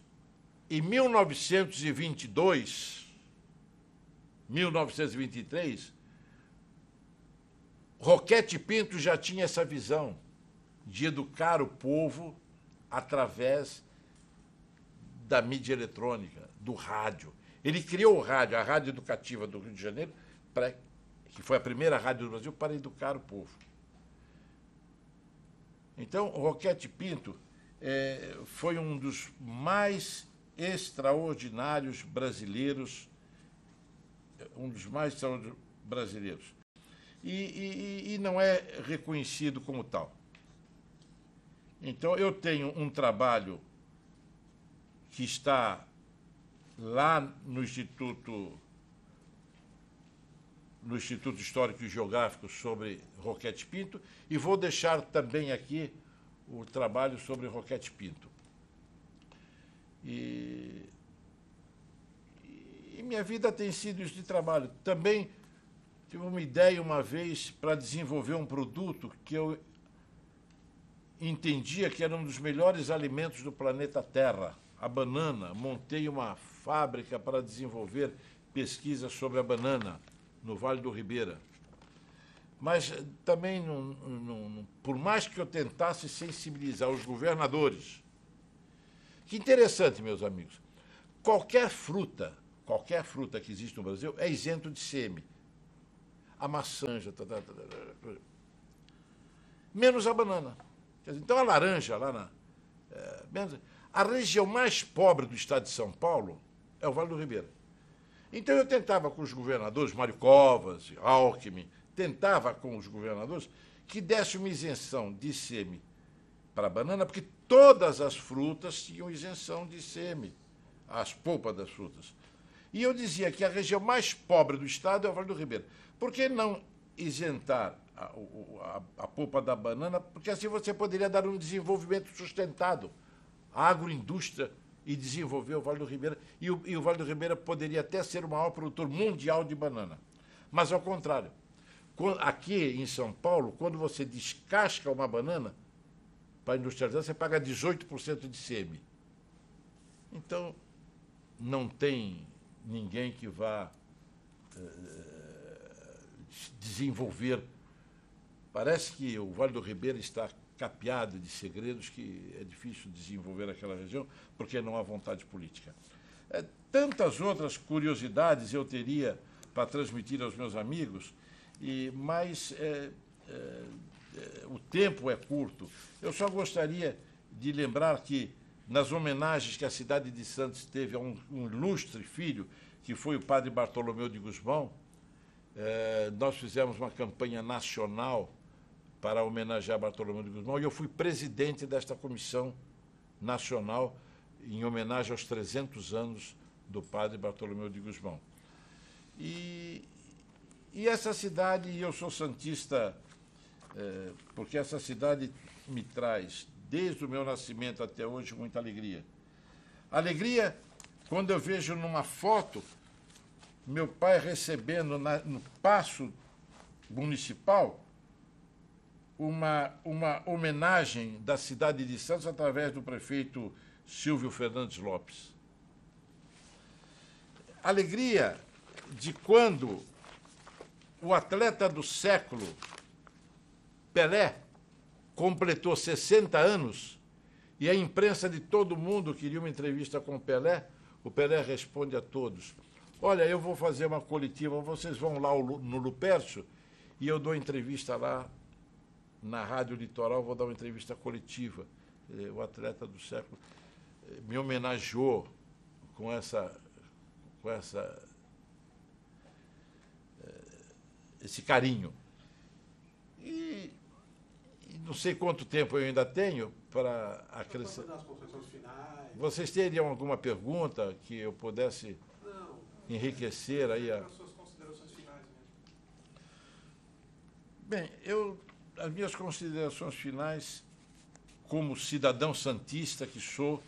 em 1923, Roquete Pinto já tinha essa visão de educar o povo através da mídia eletrônica, do rádio. Ele criou o rádio, a Rádio Educativa do Rio de Janeiro, que foi a primeira rádio do Brasil, para educar o povo. Então, o Roquete Pinto foi um dos mais extraordinários brasileiros, e não é reconhecido como tal. Então, eu tenho um trabalho que está lá no Instituto Histórico e Geográfico sobre Roquete Pinto, e vou deixar também aqui o trabalho sobre Roquete Pinto. E minha vida tem sido isso de trabalho. Também tive uma ideia uma vez para desenvolver um produto que eu entendia que era um dos melhores alimentos do planeta Terra, a banana. Montei uma fábrica para desenvolver pesquisas sobre a banana no Vale do Ribeira. Mas também, por mais que eu tentasse sensibilizar os governadores, que interessante, meus amigos, qualquer fruta que existe no Brasil é isento de ICM. A maçã, menos a banana. Quer dizer, então, a laranja lá na... a região mais pobre do estado de São Paulo é o Vale do Ribeira. Então, eu tentava com os governadores, Mário Covas, Alckmin, tentava com os governadores que desse uma isenção de ICM para a banana, porque todas as frutas tinham isenção de ICM, as polpas das frutas. E eu dizia que a região mais pobre do estado é o Vale do Ribeira. Por que não isentar a polpa da banana? Porque assim você poderia dar um desenvolvimento sustentado à agroindústria e desenvolver o Vale do Ribeira. E o Vale do Ribeira poderia até ser o maior produtor mundial de banana. Mas, ao contrário, aqui em São Paulo, quando você descasca uma banana, para industrializar, você paga 18% de ICM. Então, não tem ninguém que vá desenvolver. Parece que o Vale do Ribeira está capeado de segredos que é difícil desenvolver aquela região, porque não há vontade política. Tantas outras curiosidades eu teria para transmitir aos meus amigos, mas o tempo é curto. Eu só gostaria de lembrar que, nas homenagens que a cidade de Santos teve a um ilustre filho, que foi o padre Bartolomeu de Gusmão, nós fizemos uma campanha nacional para homenagear Bartolomeu de Gusmão, e eu fui presidente desta comissão nacional em homenagem aos 300 anos do padre Bartolomeu de Gusmão. E essa cidade, e eu sou santista, porque essa cidade me traz, desde o meu nascimento até hoje, muita alegria. Alegria quando eu vejo numa foto meu pai recebendo no Paço Municipal uma homenagem da cidade de Santos através do prefeito Silvio Fernandes Lopes. Alegria de quando o atleta do século, Pelé, completou 60 anos e a imprensa de todo mundo queria uma entrevista com o Pelé responde a todos: olha, eu vou fazer uma coletiva, vocês vão lá no Lupércio e eu dou entrevista lá na Rádio Litoral, vou dar uma entrevista coletiva. O atleta do século me homenageou com esse carinho. E não sei quanto tempo eu ainda tenho para acrescentar. Vocês teriam alguma pergunta que eu pudesse enriquecer aí as suas considerações finais mesmo? Bem, as minhas considerações finais, como cidadão santista que sou,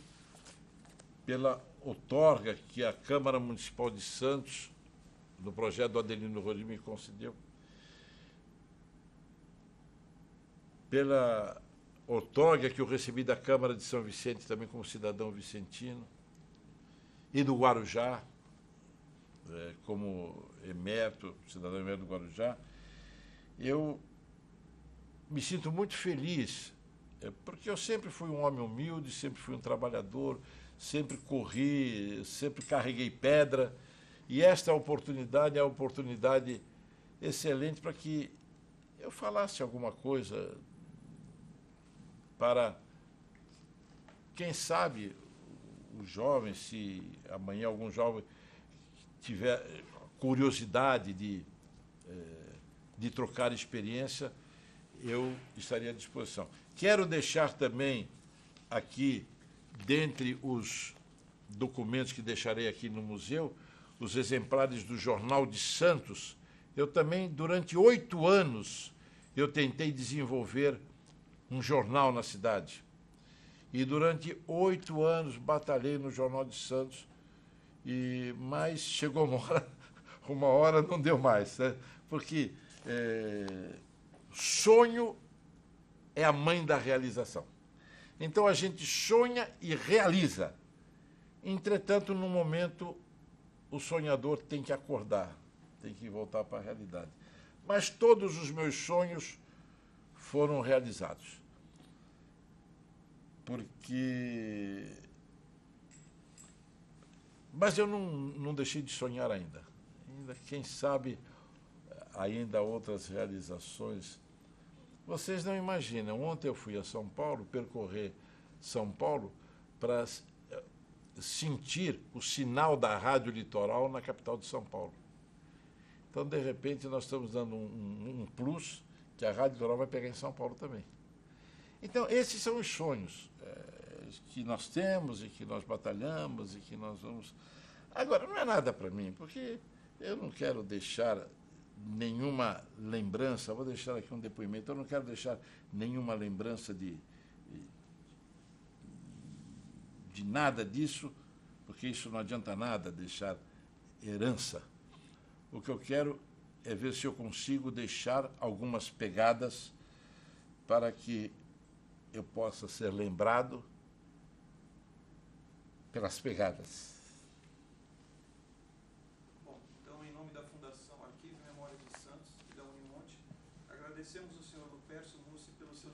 pela outorga que a Câmara Municipal de Santos, no projeto do Adelino Rodrigues, me concedeu, pela outorga que eu recebi da Câmara de São Vicente, também como cidadão vicentino, e do Guarujá, como cidadão emérito do Guarujá, eu me sinto muito feliz, porque eu sempre fui um homem humilde, sempre fui um trabalhador, sempre corri, sempre carreguei pedra, e esta oportunidade é uma oportunidade excelente para que eu falasse alguma coisa para, quem sabe, os jovens, se amanhã algum jovem tiver curiosidade de trocar experiência, eu estaria à disposição. Quero deixar também aqui, dentre os documentos que deixarei aqui no museu, os exemplares do Jornal de Santos. Eu também, durante 8 anos, eu tentei desenvolver um jornal na cidade. E durante 8 anos batalhei no Jornal de Santos, mas chegou uma hora não deu mais, né? Porque sonho é a mãe da realização. Então a gente sonha e realiza. Entretanto, no momento, o sonhador tem que acordar, tem que voltar para a realidade. Mas todos os meus sonhos foram realizados. Mas eu não deixei de sonhar ainda. Quem sabe, ainda outras realizações. Vocês não imaginam, ontem eu fui a São Paulo, percorrer São Paulo, para sentir o sinal da Rádio Litoral na capital de São Paulo. Então, de repente, nós estamos dando um plus que a Rádio Litoral vai pegar em São Paulo também. Então, esses são os sonhos que nós temos e que nós batalhamos e que nós vamos... Agora, não é nada para mim, porque eu não quero deixar nenhuma lembrança, vou deixar aqui um depoimento, eu não quero deixar nenhuma lembrança de nada disso, porque isso não adianta nada, deixar herança. O que eu quero é ver se eu consigo deixar algumas pegadas para que eu possa ser lembrado pelas pegadas. Bom, então, em nome da Fundação Arquivo e Memória de Santos e da Unimonte, agradecemos ao senhor Lupércio Mussi pelo seu